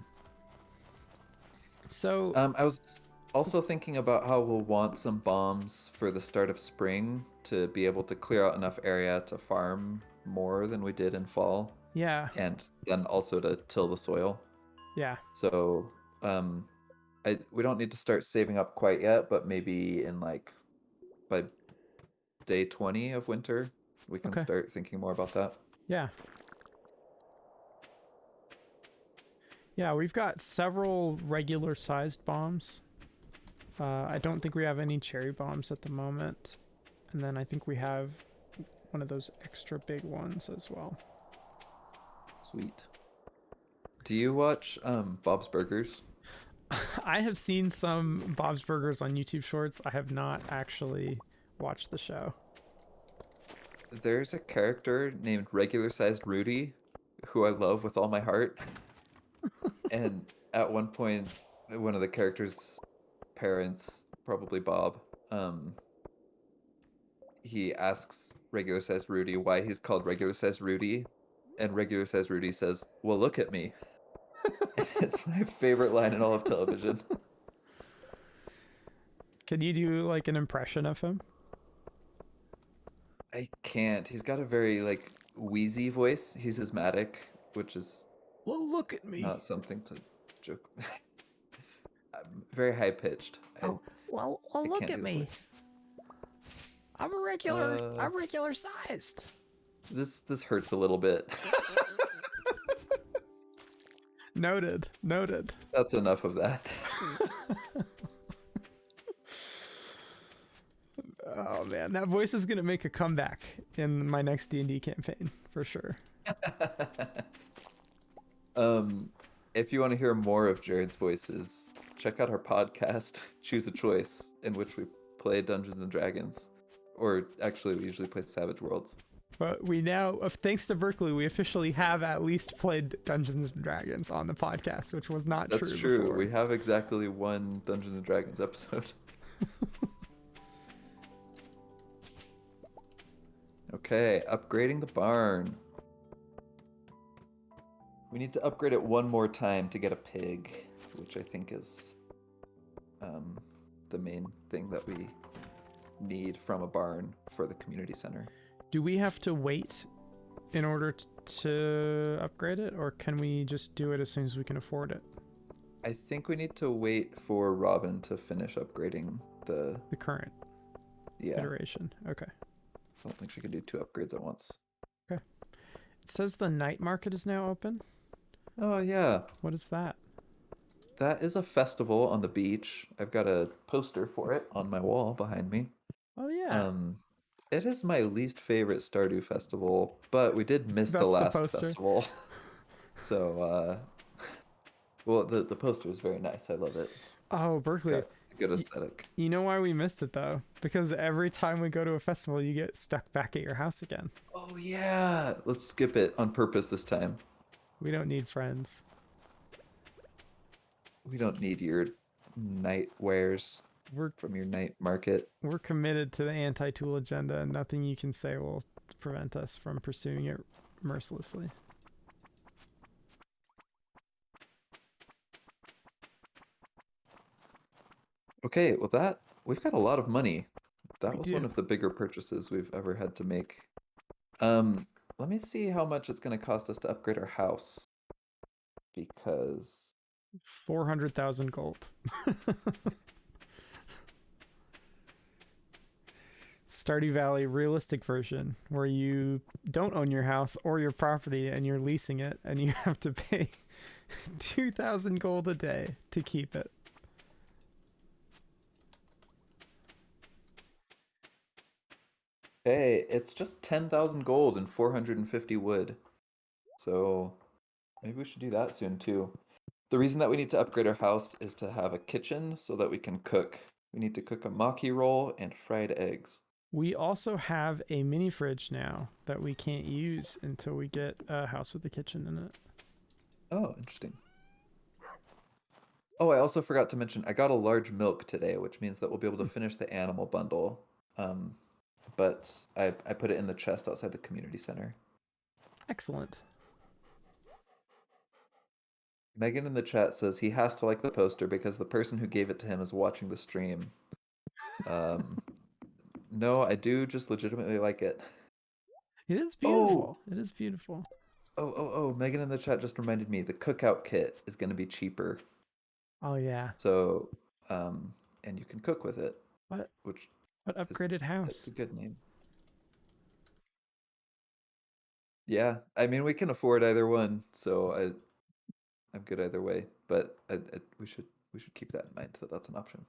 [SPEAKER 1] So,
[SPEAKER 2] I was also thinking about how we'll want some bombs for the start of spring to be able to clear out enough area to farm more than we did in fall,
[SPEAKER 1] yeah,
[SPEAKER 2] and then also to till the soil.
[SPEAKER 1] yeah.
[SPEAKER 2] So, we don't need to start saving up quite yet, but maybe in like by day 20 of winter, we can
[SPEAKER 1] Okay.
[SPEAKER 2] start thinking more about that.
[SPEAKER 1] Yeah. Yeah, we've got several regular sized bombs. I don't think we have any cherry bombs at the moment. And then I think we have one of those extra big ones as well.
[SPEAKER 2] Sweet. Do you watch Bob's Burgers?
[SPEAKER 1] I have seen some Bob's Burgers on YouTube Shorts. I have not actually watched the show.
[SPEAKER 2] There's a character named Regular Sized Rudy who I love with all my heart. And at one point, one of the characters' parents, probably Bob, he asks Regular Sized Rudy why he's called Regular Sized Rudy, and Regular Sized Rudy says, "Well, look at me." And it's my favorite line in all of television.
[SPEAKER 1] Can you do like an impression of him?
[SPEAKER 2] I can't. He's got a very like wheezy voice. He's asthmatic, which is
[SPEAKER 1] Well, look at me.
[SPEAKER 2] not something to joke. Very high pitched.
[SPEAKER 1] Oh, well,
[SPEAKER 2] I
[SPEAKER 1] look
[SPEAKER 2] can't
[SPEAKER 1] at
[SPEAKER 2] do the
[SPEAKER 1] me.
[SPEAKER 2] voice.
[SPEAKER 1] I'm
[SPEAKER 2] Uh,
[SPEAKER 1] regular sized.
[SPEAKER 2] this hurts a little bit.
[SPEAKER 1] Noted. Noted.
[SPEAKER 2] That's enough of that.
[SPEAKER 1] Oh man, that voice is gonna make a comeback in my next D&D campaign for sure.
[SPEAKER 2] um, if you want to hear more of Jared's voices, check out our podcast, Choose a Choice, in which we play Dungeons and Dragons. Or actually, we usually play Savage Worlds.
[SPEAKER 1] But we now, thanks to Berkeley, we officially have at least played Dungeons and Dragons on the podcast, which was not
[SPEAKER 2] That's
[SPEAKER 1] true
[SPEAKER 2] true.
[SPEAKER 1] before.
[SPEAKER 2] We have exactly one Dungeons and Dragons episode. Okay, upgrading the barn. We need to upgrade it one more time to get a pig, which I think is the main thing that we need from a barn for the community center.
[SPEAKER 1] Do we have to wait in order to upgrade it, or can we just do it as soon as we can afford it?
[SPEAKER 2] I think we need to wait for Robin to finish upgrading the
[SPEAKER 1] The current.
[SPEAKER 2] Yeah,
[SPEAKER 1] iteration. Okay.
[SPEAKER 2] I don't think she can do 2 upgrades at once.
[SPEAKER 1] Okay. It says the night market is now open.
[SPEAKER 2] Oh yeah,
[SPEAKER 1] What is that?
[SPEAKER 2] that is a festival on the beach. I've got a poster for it on my wall behind me.
[SPEAKER 1] Oh yeah,
[SPEAKER 2] Um, it is my least favorite Stardew festival, but we did miss the
[SPEAKER 1] that's the
[SPEAKER 2] last
[SPEAKER 1] poster.
[SPEAKER 2] festival. So, well, the poster is very nice. I love it. It's
[SPEAKER 1] Oh, Berkeley.
[SPEAKER 2] got a good
[SPEAKER 1] Y-
[SPEAKER 2] aesthetic.
[SPEAKER 1] you know why we missed it though? Because every time we go to a festival, you get stuck back at your house again.
[SPEAKER 2] Oh yeah, let's skip it on purpose this time.
[SPEAKER 1] We don't need friends.
[SPEAKER 2] We don't need your night wares
[SPEAKER 1] We're
[SPEAKER 2] from your night market.
[SPEAKER 1] we're committed to the anti-tool agenda, and nothing you can say will prevent us from pursuing it mercilessly.
[SPEAKER 2] Okay, well that we've got a lot of money.
[SPEAKER 1] We
[SPEAKER 2] That was one
[SPEAKER 1] do.
[SPEAKER 2] of the bigger purchases we've ever had to make. Um, Let me see how much it's going to cost us to upgrade our house because
[SPEAKER 1] 400,000 gold. Stardew Valley realistic version where you don't own your house or your property and you're leasing it and you have to pay 2,000 gold a day to keep it.
[SPEAKER 2] hey, it's just 10,000 gold and 450 wood. So maybe we should do that soon too. The reason that we need to upgrade our house is to have a kitchen so that we can cook. We need to cook a maki roll and fried eggs.
[SPEAKER 1] We also have a mini fridge now that we can't use until we get a house with a kitchen in it.
[SPEAKER 2] Oh, interesting. Oh, I also forgot to mention I got a large milk today, which means that we'll be able to finish the animal bundle. Um, but I put it in the chest outside the community center.
[SPEAKER 1] Excellent.
[SPEAKER 2] Megan in the chat says he has to like the poster because the person who gave it to him is watching the stream. Um, no, I do just legitimately like it.
[SPEAKER 1] It is
[SPEAKER 2] Oh,
[SPEAKER 1] beautiful. It is beautiful.
[SPEAKER 2] oh, Megan in the chat just reminded me the cookout kit is going to be cheaper.
[SPEAKER 1] Oh yeah.
[SPEAKER 2] So, um, and you can cook with it,
[SPEAKER 1] What
[SPEAKER 2] which
[SPEAKER 1] what
[SPEAKER 2] is
[SPEAKER 1] upgraded
[SPEAKER 2] it's a
[SPEAKER 1] house?
[SPEAKER 2] good name. Yeah, I mean we can afford either one, so I'm good either way. But we should keep that in mind that that's an option.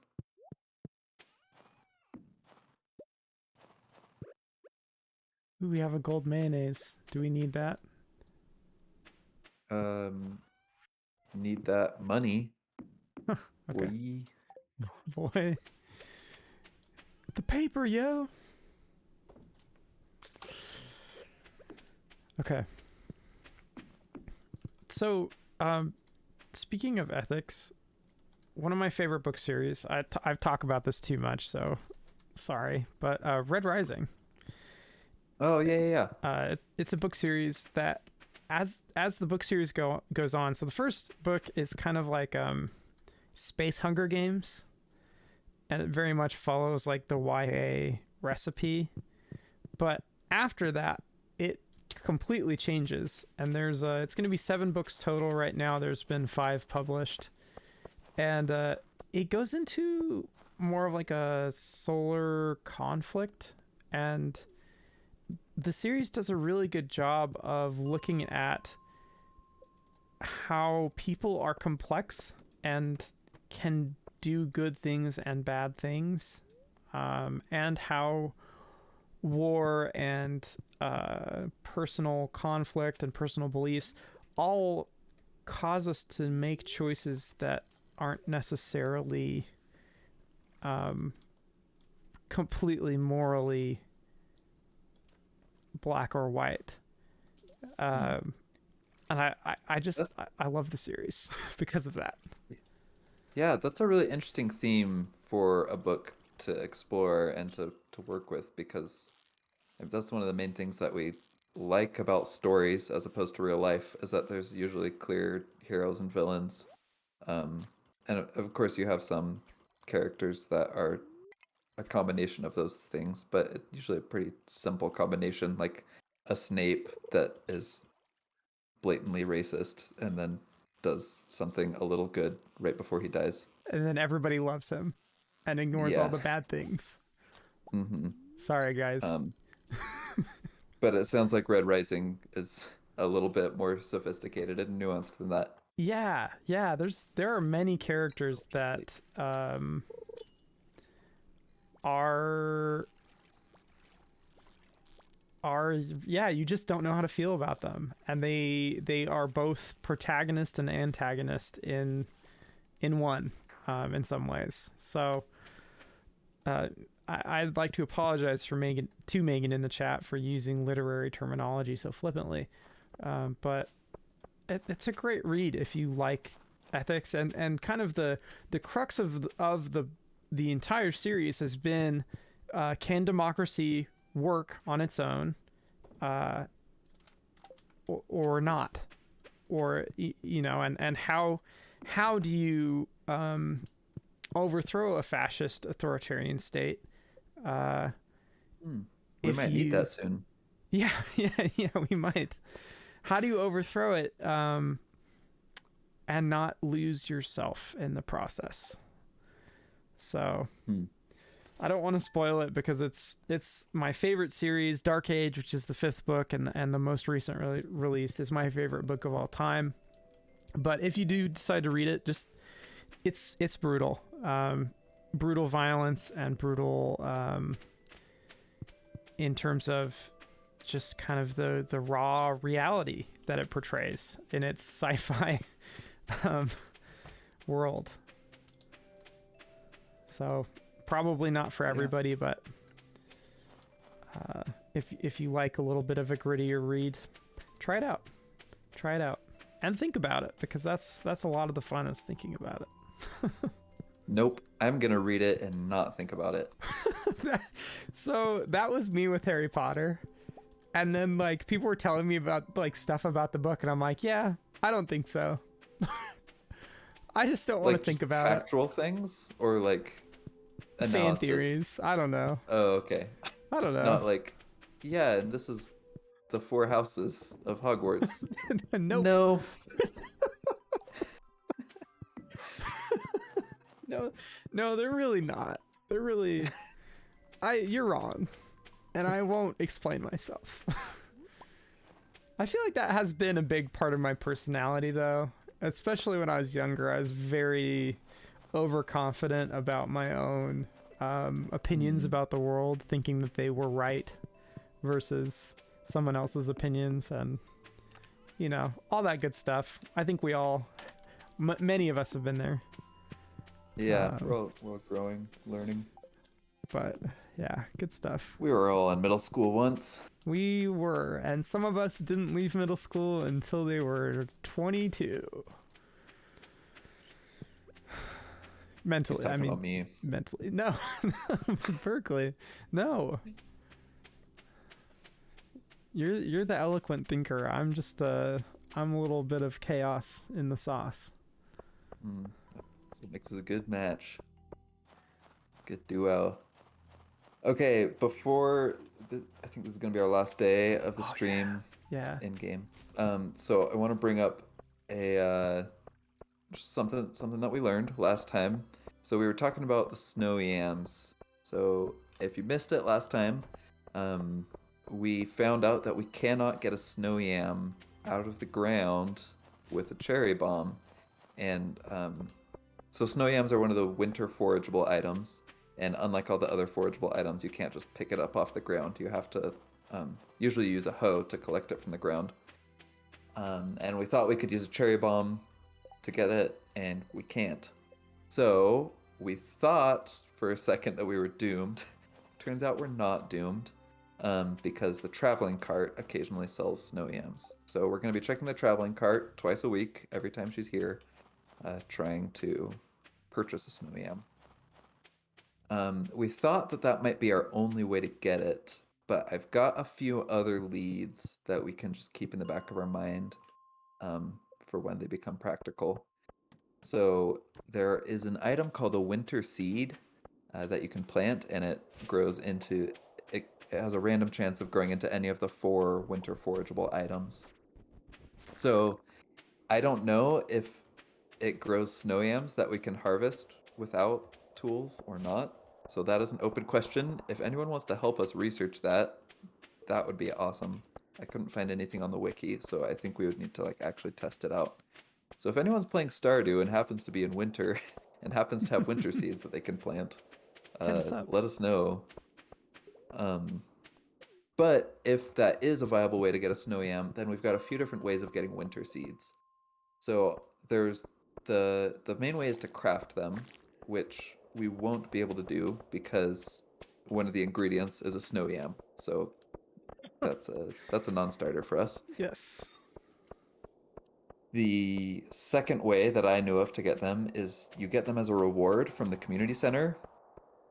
[SPEAKER 1] Ooh, we have a gold mayonnaise. Do we need that?
[SPEAKER 2] Um, Need that money,
[SPEAKER 1] Okay.
[SPEAKER 2] boy.
[SPEAKER 1] Boy. The paper, yo. Okay. So, speaking of ethics, one of my favorite book series, I've talked about this too much, so sorry, but Red Rising.
[SPEAKER 2] Oh yeah.
[SPEAKER 1] It's a book series that, as the book series goes on, so the first book is kind of like Space Hunger Games, and it very much follows like the YA recipe. But after that, it completely changes, and there's it's going to be 7 books total right now. There's been 5 published, and it goes into more of like a solar conflict, and the series does a really good job of looking at how people are complex and can do good things and bad things, and how war and personal conflict and personal beliefs all cause us to make choices that aren't necessarily um, completely morally black or white.
[SPEAKER 2] Hmm.
[SPEAKER 1] Um, and I just
[SPEAKER 2] That's
[SPEAKER 1] I love the series because of that.
[SPEAKER 2] yeah, that's a really interesting theme for a book to explore and to work with because that's one of the main things that we like about stories as opposed to real life is that there's usually clear heroes and villains. Um, and of course, you have some characters that are a combination of those things, but it's usually a pretty simple combination, like a Snape that is blatantly racist and then does something a little good right before he dies.
[SPEAKER 1] And then everybody loves him and ignores all
[SPEAKER 2] Yeah,
[SPEAKER 1] the bad things.
[SPEAKER 2] Mm-hmm.
[SPEAKER 1] Sorry, guys.
[SPEAKER 2] Um, but it sounds like Red Rising is a little bit more sophisticated and nuanced than that.
[SPEAKER 1] Yeah, yeah. There are many characters that are are yeah, you just don't know how to feel about them, and they are both protagonist and antagonist in one, in some ways. So uh, I'd like to apologize for Megan in the chat for using literary terminology so flippantly, but it's a great read if you like ethics, and kind of the crux of the entire series has been, can democracy work on its own, uh, or not, or and how do you overthrow a fascist authoritarian state, uh,
[SPEAKER 2] Hmm. We
[SPEAKER 1] if
[SPEAKER 2] might need
[SPEAKER 1] you
[SPEAKER 2] that soon.
[SPEAKER 1] yeah yeah we might. How do you overthrow it, and not lose yourself in the process? So
[SPEAKER 2] Hmm.
[SPEAKER 1] I don't want to spoil it because it's my favorite series. Dark Age, which is the fifth book and the most recent release, is my favorite book of all time. But if you do decide to read it, just it's brutal, brutal violence and brutal, in terms of just kind of the raw reality that it portrays in its sci-fi um, world. So probably not for
[SPEAKER 2] Yeah.
[SPEAKER 1] everybody, but if you like a little bit of a grittier read, try it out. Try it out and think about it, because that's a lot of the fun, is thinking about it.
[SPEAKER 2] Nope. I'm gonna read it and not think about it.
[SPEAKER 1] So that was me with Harry Potter, and then like people were telling me about like stuff about the book, and I'm like, yeah, I don't think so. I just don't want to
[SPEAKER 2] Like just
[SPEAKER 1] think about it.
[SPEAKER 2] factual things or like
[SPEAKER 1] Fan
[SPEAKER 2] analysis.
[SPEAKER 1] theories, I don't know.
[SPEAKER 2] Oh, okay.
[SPEAKER 1] I don't know.
[SPEAKER 2] Not like, yeah, and this is the four houses of Hogwarts.
[SPEAKER 1] Nope.
[SPEAKER 2] No.
[SPEAKER 1] No, no, they're really not. They're really. You're wrong, and I won't explain myself. I feel like that has been a big part of my personality, though. Especially when I was younger, I was very overconfident about my own, opinions
[SPEAKER 2] Hmm.
[SPEAKER 1] about the world, thinking that they were right versus someone else's opinions, and all that good stuff. I think we all, many of us have been there.
[SPEAKER 2] Yeah,
[SPEAKER 1] Um,
[SPEAKER 2] we're all growing, learning.
[SPEAKER 1] but yeah, good stuff.
[SPEAKER 2] We were all in middle school once.
[SPEAKER 1] We were, and some of us didn't leave middle school until they were 22.
[SPEAKER 2] He's
[SPEAKER 1] Mentally, I
[SPEAKER 2] talking
[SPEAKER 1] mean,
[SPEAKER 2] about me.
[SPEAKER 1] mentally. No, Berkeley. No, you're the eloquent thinker. I'm a little bit of chaos in the sauce.
[SPEAKER 2] Hmm. That's what makes us a good match. Good duo. Okay, I think this is gonna be our last day of the
[SPEAKER 1] Oh yeah,
[SPEAKER 2] stream
[SPEAKER 1] yeah.
[SPEAKER 2] in game. So I want to bring up a just something that we learned last time. So we were talking about the snow yams. So if you missed it last time, um, we found out that we cannot get a snow yam out of the ground with a cherry bomb, and so snow yams are one of the winter forageable items. And unlike all the other forageable items, you can't just pick it up off the ground. You have to usually use a hoe to collect it from the ground. And we thought we could use a cherry bomb to get it, and we can't. So we thought for a second that we were doomed. Turns out we're not doomed, because the traveling cart occasionally sells snow yams. So we're going to be checking the traveling cart twice a week, every time she's here, trying to purchase a snow yam. We thought that that might be our only way to get it, but I've got a few other leads that we can just keep in the back of our mind, for when they become practical. So there is an item called a winter seed, that you can plant, and it grows into. It has a random chance of growing into any of the four winter forageable items. So I don't know if it grows snow yams that we can harvest without tools or not. So that is an open question. If anyone wants to help us research that, that would be awesome. I couldn't find anything on the wiki, so I think we would need to like actually test it out. So if anyone's playing Stardew and happens to be in winter and happens to have winter seeds that they can plant,
[SPEAKER 1] Hit us up.
[SPEAKER 2] let us know. Um, but if that is a viable way to get a snow yam, then we've got a few different ways of getting winter seeds. So there's the main way is to craft them, which we won't be able to do because one of the ingredients is a snow yam. So that's a non-starter for us.
[SPEAKER 1] Yes.
[SPEAKER 2] The second way that I knew of to get them is you get them as a reward from the community center,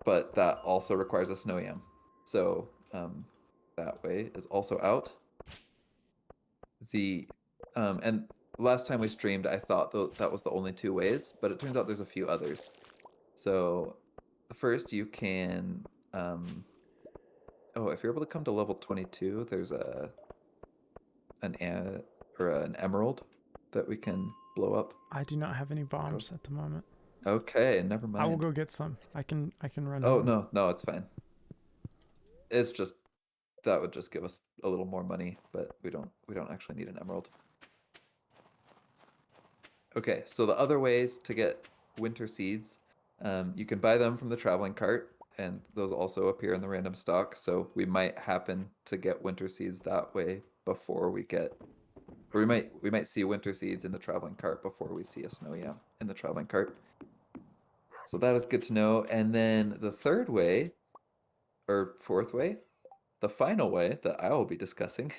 [SPEAKER 2] but that also requires a snow yam. So that way is also out. The and last time we streamed, I thought that was the only two ways, but it turns out there's a few others. So first you can oh, if you're able to come to level 22, there's an emerald that we can blow up.
[SPEAKER 1] I do not have any bombs at the moment.
[SPEAKER 2] Okay, never
[SPEAKER 1] I will
[SPEAKER 2] mind.
[SPEAKER 1] go get some. I can run
[SPEAKER 2] Oh
[SPEAKER 1] home.
[SPEAKER 2] no, it's fine. It's just that would just give us a little more money, but we don't actually need an emerald. Okay, so the other ways to get winter seeds, you can buy them from the traveling cart, and those also appear in the random stock. So we might happen to get winter seeds that way before we get, or we might see winter seeds in the traveling cart before we see a snow yam in the traveling cart. So that is good to know. And then the third way, or fourth way, the final way that I will be discussing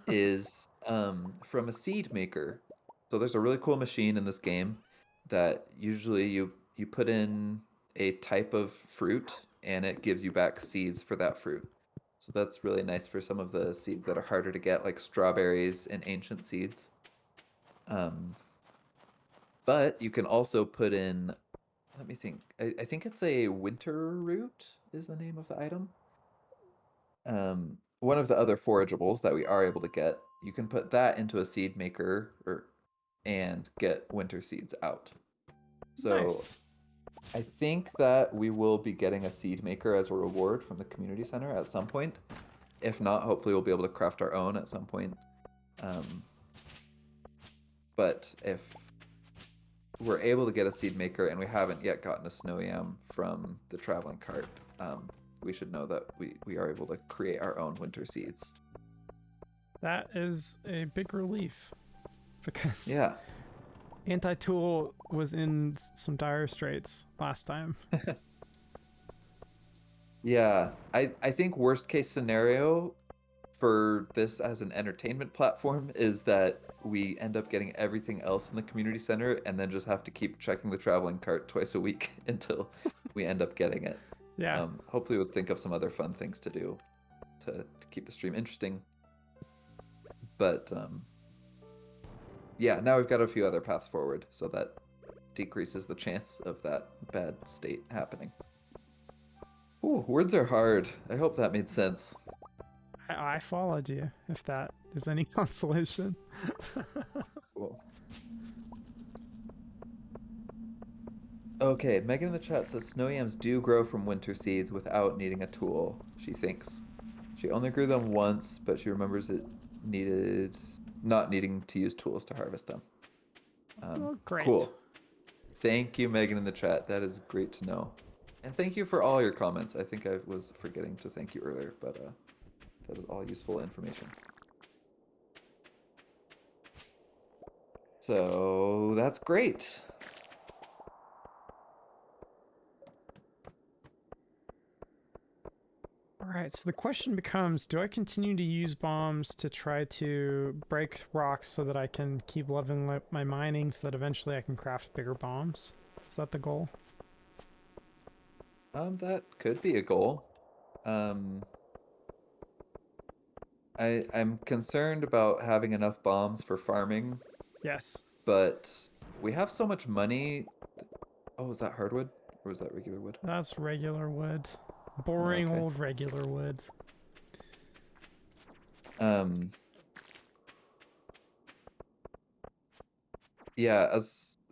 [SPEAKER 2] is from a seed maker. So there's a really cool machine in this game that usually you put in a type of fruit and it gives you back seeds for that fruit. So that's really nice for some of the seeds that are harder to get, like strawberries and ancient seeds. Um, but you can also put in, let me think. I think it's a winter root is the name of the item. One of the other forageables that we are able to get, you can put that into a seed maker and get winter seeds out. So
[SPEAKER 1] Nice.
[SPEAKER 2] I think that we will be getting a seed maker as a reward from the community center at some point. If not, hopefully we'll be able to craft our own at some point. Um, but if we're able to get a seed maker and we haven't yet gotten a snow yam from the traveling cart, we should know that we are able to create our own winter seeds.
[SPEAKER 1] That is a big relief because
[SPEAKER 2] Yeah.
[SPEAKER 1] Anti-Tool was in some dire straits last time.
[SPEAKER 2] Yeah. I think worst case scenario for this as an entertainment platform is that we end up getting everything else in the community center and then just have to keep checking the traveling cart twice a week until we end up getting it.
[SPEAKER 1] Yeah.
[SPEAKER 2] Hopefully we'll think of some other fun things to do to keep the stream interesting. But yeah, now we've got a few other paths forward, so that decreases the chance of that bad state happening. Ooh, words are hard. I hope that made sense.
[SPEAKER 1] I followed you, if that is any consolation.
[SPEAKER 2] Cool. Okay, Megan in the chat says snow yams do grow from winter seeds without needing a tool, she thinks. She only grew them once, but she remembers it needed not needing to use tools to harvest them.
[SPEAKER 1] Oh, great.
[SPEAKER 2] Cool. Thank you, Megan in the chat. That is great to know. And thank you for all your comments. I think I was forgetting to thank you earlier, but that is all useful information. So that's great.
[SPEAKER 1] Alright, so the question becomes, do I continue to use bombs to try to break rocks so that I can keep leveling up my mining so that eventually I can craft bigger bombs? Is that the goal?
[SPEAKER 2] That could be a goal. I'm concerned about having enough bombs for farming,
[SPEAKER 1] Yes.
[SPEAKER 2] but we have so much money. Oh, is that hardwood or was that regular wood?
[SPEAKER 1] That's regular wood. Boring
[SPEAKER 2] Okay.
[SPEAKER 1] old regular wood.
[SPEAKER 2] Yeah,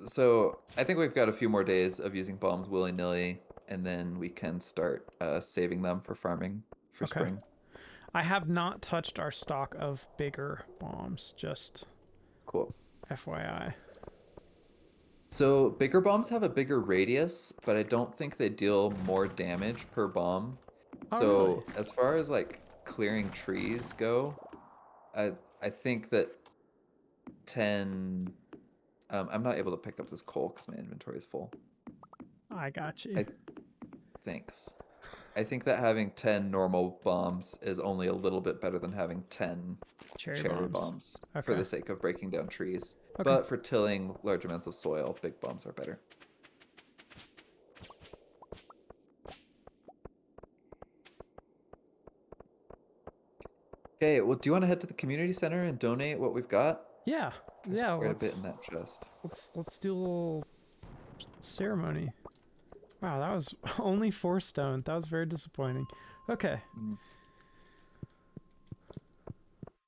[SPEAKER 2] so I think we've got a few more days of using bombs willy-nilly, and then we can start saving them for farming for
[SPEAKER 1] Okay.
[SPEAKER 2] spring.
[SPEAKER 1] I have not touched our stock of bigger bombs, just
[SPEAKER 2] Cool.
[SPEAKER 1] FYI.
[SPEAKER 2] So bigger bombs have a bigger radius, but I don't think they deal more damage per bomb.
[SPEAKER 1] Oh, really?
[SPEAKER 2] So as far as like clearing trees go, I I think that 10. I'm not able to pick up this coal because my inventory is full.
[SPEAKER 1] I got you.
[SPEAKER 2] I thanks. I think that having 10 normal bombs is only a little bit better than having 10
[SPEAKER 1] Cherry
[SPEAKER 2] cherry
[SPEAKER 1] bombs.
[SPEAKER 2] bombs for
[SPEAKER 1] Okay.
[SPEAKER 2] the sake of breaking down trees.
[SPEAKER 1] Okay.
[SPEAKER 2] But for tilling large amounts of soil, big bombs are better. Okay, well, do you want to head to the community center and donate what we've got?
[SPEAKER 1] Yeah.
[SPEAKER 2] There's
[SPEAKER 1] Yeah.
[SPEAKER 2] quite a bit in that chest.
[SPEAKER 1] Let's do a little ceremony. Wow, that was only 4 stone. That was very disappointing. Okay.
[SPEAKER 2] Mm.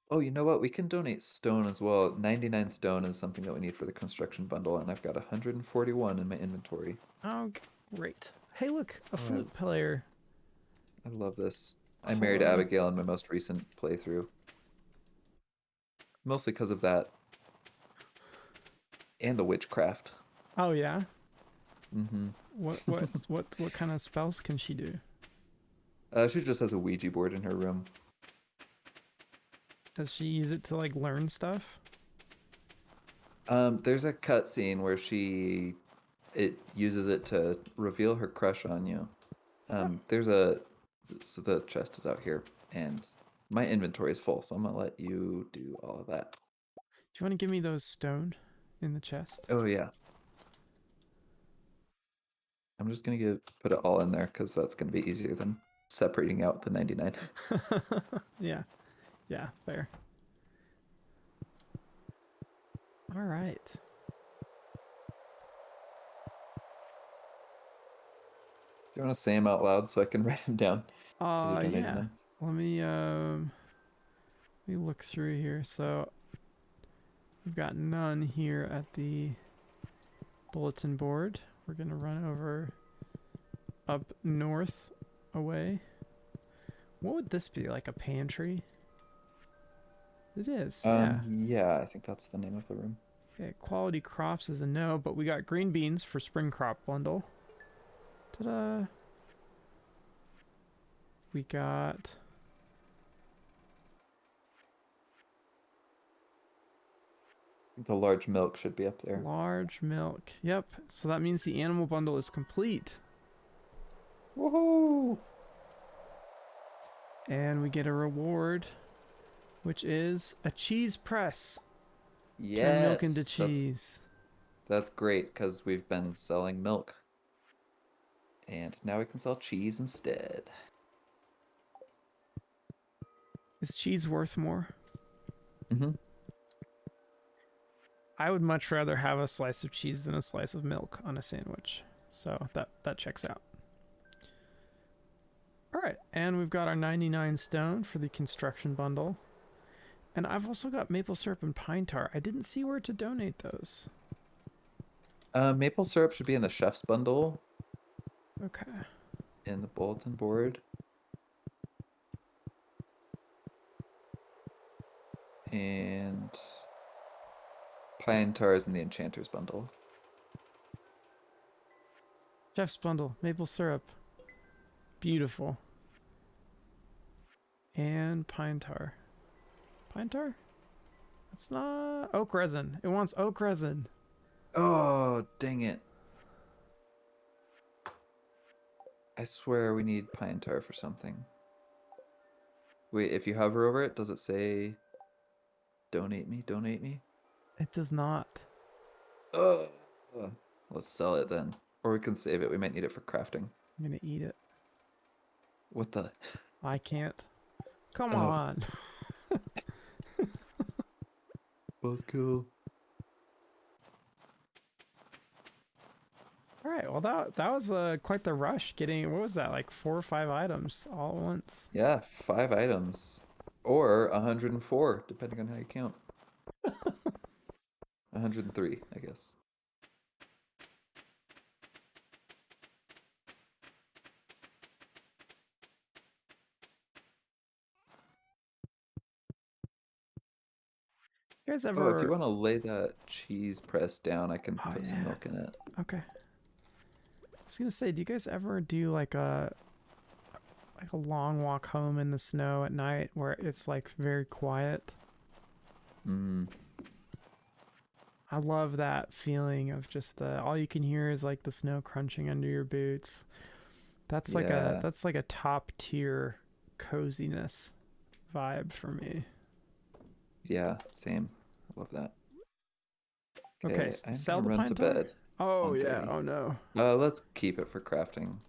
[SPEAKER 2] Oh, you know what? We can donate stone as well. 99 stone is something that we need for the construction bundle, and I've got 141 in my inventory.
[SPEAKER 1] Oh, great. Hey, look, a
[SPEAKER 2] Oh,
[SPEAKER 1] flute player.
[SPEAKER 2] I love this. I married
[SPEAKER 1] Hello.
[SPEAKER 2] Abigail in my most recent playthrough. Mostly because of that and the witchcraft.
[SPEAKER 1] Oh yeah.
[SPEAKER 2] Mm-hmm.
[SPEAKER 1] What kind of spells can she do?
[SPEAKER 2] She just has a Ouija board in her room.
[SPEAKER 1] Does she use it to like learn stuff?
[SPEAKER 2] There's a cutscene where it uses it to reveal her crush on you.
[SPEAKER 1] Oh,
[SPEAKER 2] So the chest is out here, and my inventory is full, so I'm gonna let you do all of that.
[SPEAKER 1] do you want to give me those stone in the chest?
[SPEAKER 2] Oh yeah, I'm just gonna put it all in there because that's gonna be easier than separating out the 99.
[SPEAKER 1] Yeah. Yeah, fair. All right.
[SPEAKER 2] Do you want to say them out loud so I can write them down as you're donating
[SPEAKER 1] Yeah.
[SPEAKER 2] them?
[SPEAKER 1] Let me look through here. So we've got none here at the bulletin board. We're gonna run over up north away. What would this be? Like a pantry? It is, yeah.
[SPEAKER 2] Yeah, I think that's the name of the room.
[SPEAKER 1] Okay, quality crops is a no, but we got green beans for spring crop bundle. Ta-da! We got
[SPEAKER 2] The large milk should be up there.
[SPEAKER 1] large milk. Yep, so that means the animal bundle is complete.
[SPEAKER 2] Woohoo!
[SPEAKER 1] And we get a reward, which is a cheese press. Turn milk into
[SPEAKER 2] Yes,
[SPEAKER 1] cheese.
[SPEAKER 2] that's great because we've been selling milk, and now we can sell cheese instead.
[SPEAKER 1] Is cheese worth more?
[SPEAKER 2] Mm-hmm.
[SPEAKER 1] I would much rather have a slice of cheese than a slice of milk on a sandwich. So that checks out. All right, and we've got our 99 stone for the construction bundle. And I've also got maple syrup and pine tar. I didn't see where to donate those.
[SPEAKER 2] Maple syrup should be in the chef's bundle
[SPEAKER 1] Okay.
[SPEAKER 2] in the bulletin board, and pine tar is in the enchanter's bundle.
[SPEAKER 1] Chef's bundle, maple syrup. Beautiful. And pine tar. Pine tar? It's not oak resin. It wants oak resin.
[SPEAKER 2] Oh, dang it. I swear we need pine tar for something. Wait, if you hover over it, does it say donate me, donate me?
[SPEAKER 1] It does not.
[SPEAKER 2] Oh, let's sell it then. Or we can save it. We might need it for crafting.
[SPEAKER 1] I'm gonna eat it.
[SPEAKER 2] What the?
[SPEAKER 1] I can't. Come
[SPEAKER 2] Oh,
[SPEAKER 1] on.
[SPEAKER 2] that's cool.
[SPEAKER 1] All right. Well, that was quite the rush. Getting what was that, like 4 or 5 items all at once.
[SPEAKER 2] Yeah, 5 items. Or 104, depending on how you count. 103, I guess.
[SPEAKER 1] You guys
[SPEAKER 2] Oh, if you
[SPEAKER 1] ever?
[SPEAKER 2] want to lay that cheese press down, I can
[SPEAKER 1] Oh
[SPEAKER 2] put some
[SPEAKER 1] yeah.
[SPEAKER 2] milk in it.
[SPEAKER 1] Okay. I was gonna say, do you guys ever do like a long walk home in the snow at night where it's like very quiet?
[SPEAKER 2] Mm,
[SPEAKER 1] I love that feeling of just the all you can hear is like the snow crunching under your boots.
[SPEAKER 2] yeah,
[SPEAKER 1] That's like a top tier coziness vibe for me.
[SPEAKER 2] yeah, same. I love that.
[SPEAKER 1] Okay,
[SPEAKER 2] Okay, I'm
[SPEAKER 1] sell
[SPEAKER 2] gonna
[SPEAKER 1] the
[SPEAKER 2] run
[SPEAKER 1] pine
[SPEAKER 2] to
[SPEAKER 1] tar?
[SPEAKER 2] bed.
[SPEAKER 1] Oh yeah,
[SPEAKER 2] 1:30.
[SPEAKER 1] oh no.
[SPEAKER 2] Let's keep it for crafting.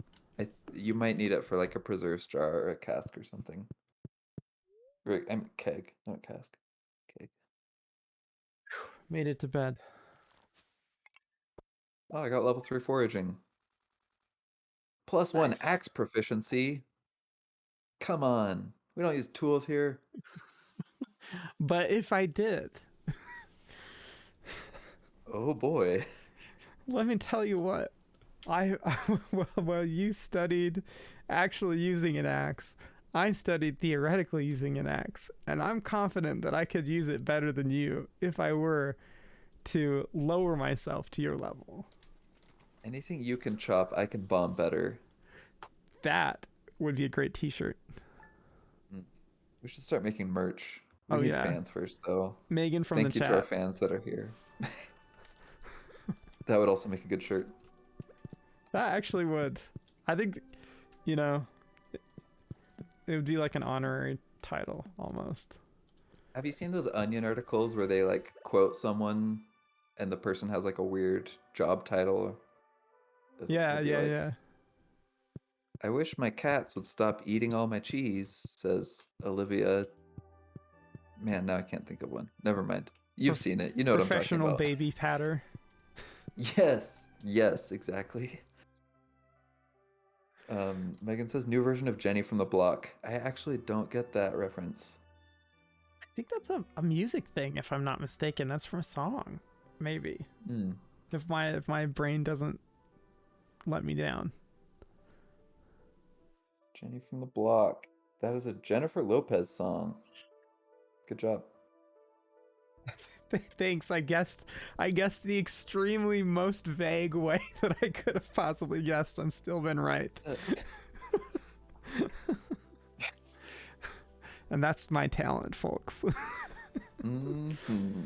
[SPEAKER 2] You might need it for like a preserves jar or a cask or something. Or I'm keg, not cask. Keg.
[SPEAKER 1] Made it to bed.
[SPEAKER 2] Oh, I got level 3 foraging. +1
[SPEAKER 1] Nice.
[SPEAKER 2] axe proficiency. Come on. We don't use tools here.
[SPEAKER 1] But if I did,
[SPEAKER 2] Oh boy.
[SPEAKER 1] let me tell you what. I well, you studied actually using an axe. I studied theoretically using an axe, and I'm confident that I could use it better than you if I were to lower myself to your level.
[SPEAKER 2] Anything you can chop, I can bomb better.
[SPEAKER 1] That would be a great t-shirt.
[SPEAKER 2] Mm. We should start making merch. We
[SPEAKER 1] Oh
[SPEAKER 2] need
[SPEAKER 1] yeah.
[SPEAKER 2] fans first, though.
[SPEAKER 1] Megan from the
[SPEAKER 2] Thank you to our
[SPEAKER 1] chat.
[SPEAKER 2] fans that are here. That would also make a good shirt.
[SPEAKER 1] That actually would. I think, you know, it would be like an honorary title almost.
[SPEAKER 2] Have you seen those Onion articles where they like quote someone and the person has like a weird job title?
[SPEAKER 1] Yeah,
[SPEAKER 2] It'll be
[SPEAKER 1] yeah,
[SPEAKER 2] like,
[SPEAKER 1] yeah.
[SPEAKER 2] I wish my cats would stop eating all my cheese, says Olivia. Man, now I can't think of one. Never mind. You've
[SPEAKER 1] Prof-
[SPEAKER 2] seen it. You know what I'm talking
[SPEAKER 1] Professional
[SPEAKER 2] about.
[SPEAKER 1] baby patter.
[SPEAKER 2] Yes, yes, exactly. Megan says new version of Jenny from the Block. I actually don't get that reference.
[SPEAKER 1] I think that's a music thing, if I'm not mistaken. That's from a song, maybe.
[SPEAKER 2] Hmm.
[SPEAKER 1] If my brain doesn't let me down.
[SPEAKER 2] Jenny from the Block. That is a Jennifer Lopez song. Good job.
[SPEAKER 1] Thanks. I guessed the extremely most vague way that I could have possibly guessed and still been right. And that's my talent, folks.
[SPEAKER 2] Mm-hmm.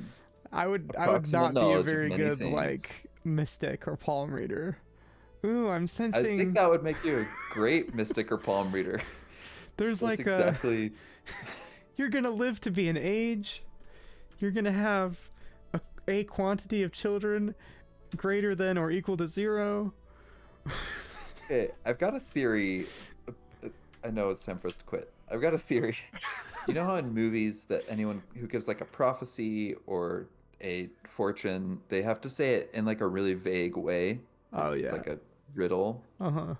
[SPEAKER 1] I would
[SPEAKER 2] Approximate
[SPEAKER 1] not be a
[SPEAKER 2] knowledge of
[SPEAKER 1] very
[SPEAKER 2] many
[SPEAKER 1] good
[SPEAKER 2] things.
[SPEAKER 1] like mystic or palm reader. Ooh, I'm
[SPEAKER 2] I think
[SPEAKER 1] sensing
[SPEAKER 2] that would make you a great mystic or palm reader.
[SPEAKER 1] there's
[SPEAKER 2] That's
[SPEAKER 1] like a
[SPEAKER 2] exactly.
[SPEAKER 1] you're gonna live to be an age. You're gonna have a quantity of children greater than or equal to 0.
[SPEAKER 2] Okay, I've got a theory. I know it's time for us to quit. I've got a theory. You know how in movies that anyone who gives like a prophecy or a fortune, they have to say it in like a really vague way.
[SPEAKER 1] Oh
[SPEAKER 2] It's
[SPEAKER 1] yeah.
[SPEAKER 2] like a riddle.
[SPEAKER 1] Uh-huh.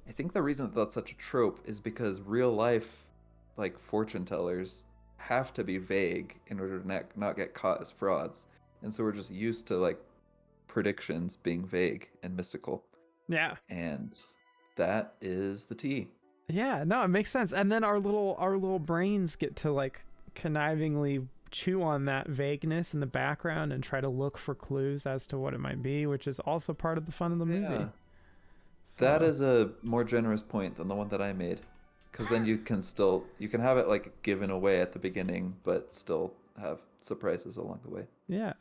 [SPEAKER 2] I think the reason that that's such a trope is because real life, like fortune tellers, have to be vague in order to not get caught as frauds. And so we're just used to like predictions being vague and mystical.
[SPEAKER 1] Yeah.
[SPEAKER 2] And that is the tea.
[SPEAKER 1] Yeah, no, it makes sense. And then our little brains get to like connivingly chew on that vagueness in the background and try to look for clues as to what it might be, which is also part of the fun of the movie.
[SPEAKER 2] Yeah. That
[SPEAKER 1] So,
[SPEAKER 2] is a more generous point than the one that I made. Because then you can have it like given away at the beginning, but still have surprises along the way.
[SPEAKER 1] yeah.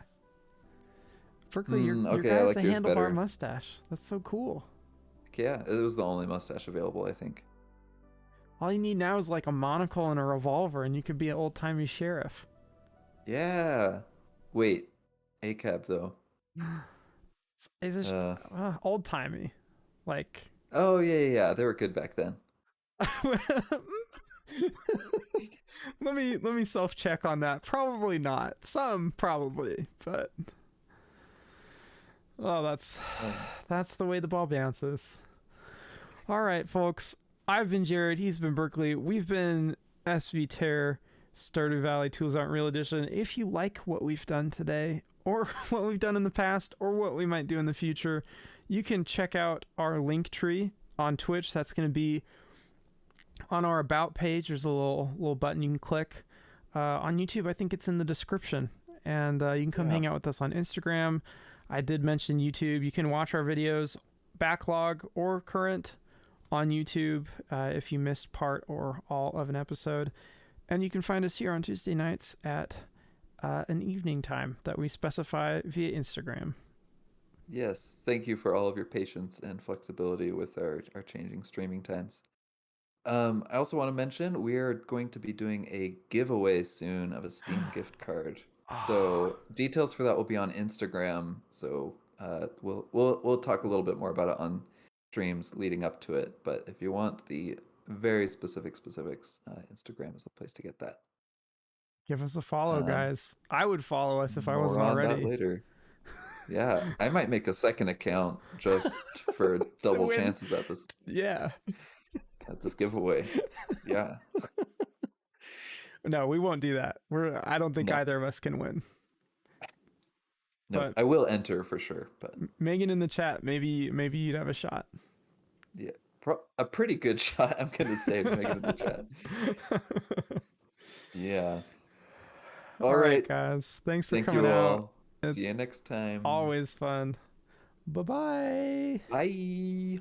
[SPEAKER 1] Berkeley, your
[SPEAKER 2] Okay,
[SPEAKER 1] guy
[SPEAKER 2] I
[SPEAKER 1] has a
[SPEAKER 2] like yours
[SPEAKER 1] handlebar
[SPEAKER 2] better.
[SPEAKER 1] mustache. That's so cool.
[SPEAKER 2] Yeah, it was the only mustache available, I think.
[SPEAKER 1] All you need now is like a monocle and a revolver, and you could be an old timey sheriff.
[SPEAKER 2] Yeah. Wait, ACAB though.
[SPEAKER 1] Is this
[SPEAKER 2] Uh,
[SPEAKER 1] old timey? Like,
[SPEAKER 2] oh yeah, they were good back then.
[SPEAKER 1] let me self check on that. Probably not. Some probably, but oh, that's
[SPEAKER 2] Um,
[SPEAKER 1] that's the way the ball bounces. All right, folks. I've been Jared. He's been Berkeley. We've been SV Terror, Stardew Valley Tools Aren't Real Edition. If you like what we've done today, or what we've done in the past, or what we might do in the future, you can check out our link tree on Twitch. That's going to be on our About page. There's a little button you can click. on YouTube, I think it's in the description. And you can come
[SPEAKER 2] Yeah.
[SPEAKER 1] hang out with us on Instagram. I did mention YouTube. You can watch our videos, backlog or current, on YouTube if you missed part or all of an episode. And you can find us here on Tuesday nights at an evening time that we specify via Instagram.
[SPEAKER 2] Yes. Thank you for all of your patience and flexibility with our changing streaming times. I also want to mention we are going to be doing a giveaway soon of a Steam gift card. So details for that will be on Instagram. So we'll talk a little bit more about it on streams leading up to it. But if you want the very specifics, Instagram is the place to get that.
[SPEAKER 1] Give us a follow,
[SPEAKER 2] Um,
[SPEAKER 1] guys. I would follow us if I
[SPEAKER 2] More
[SPEAKER 1] wasn't
[SPEAKER 2] on that
[SPEAKER 1] already.
[SPEAKER 2] later. Yeah, I might make a second account just for
[SPEAKER 1] To
[SPEAKER 2] double
[SPEAKER 1] win.
[SPEAKER 2] chances at this
[SPEAKER 1] Yeah.
[SPEAKER 2] giveaway. Yeah.
[SPEAKER 1] No, we won't do that. I don't think
[SPEAKER 2] No.
[SPEAKER 1] either of us can win.
[SPEAKER 2] No,
[SPEAKER 1] But
[SPEAKER 2] I will enter for sure, but
[SPEAKER 1] Megan in the chat, maybe you'd have a shot.
[SPEAKER 2] yeah, a pretty good shot, I'm gonna say, Megan in the chat. Yeah.
[SPEAKER 1] All
[SPEAKER 2] All
[SPEAKER 1] right,
[SPEAKER 2] right.
[SPEAKER 1] guys. Thanks for
[SPEAKER 2] Thank
[SPEAKER 1] coming
[SPEAKER 2] you
[SPEAKER 1] out.
[SPEAKER 2] all. See
[SPEAKER 1] It's
[SPEAKER 2] you next time.
[SPEAKER 1] always fun. Bye-bye.
[SPEAKER 2] Bye.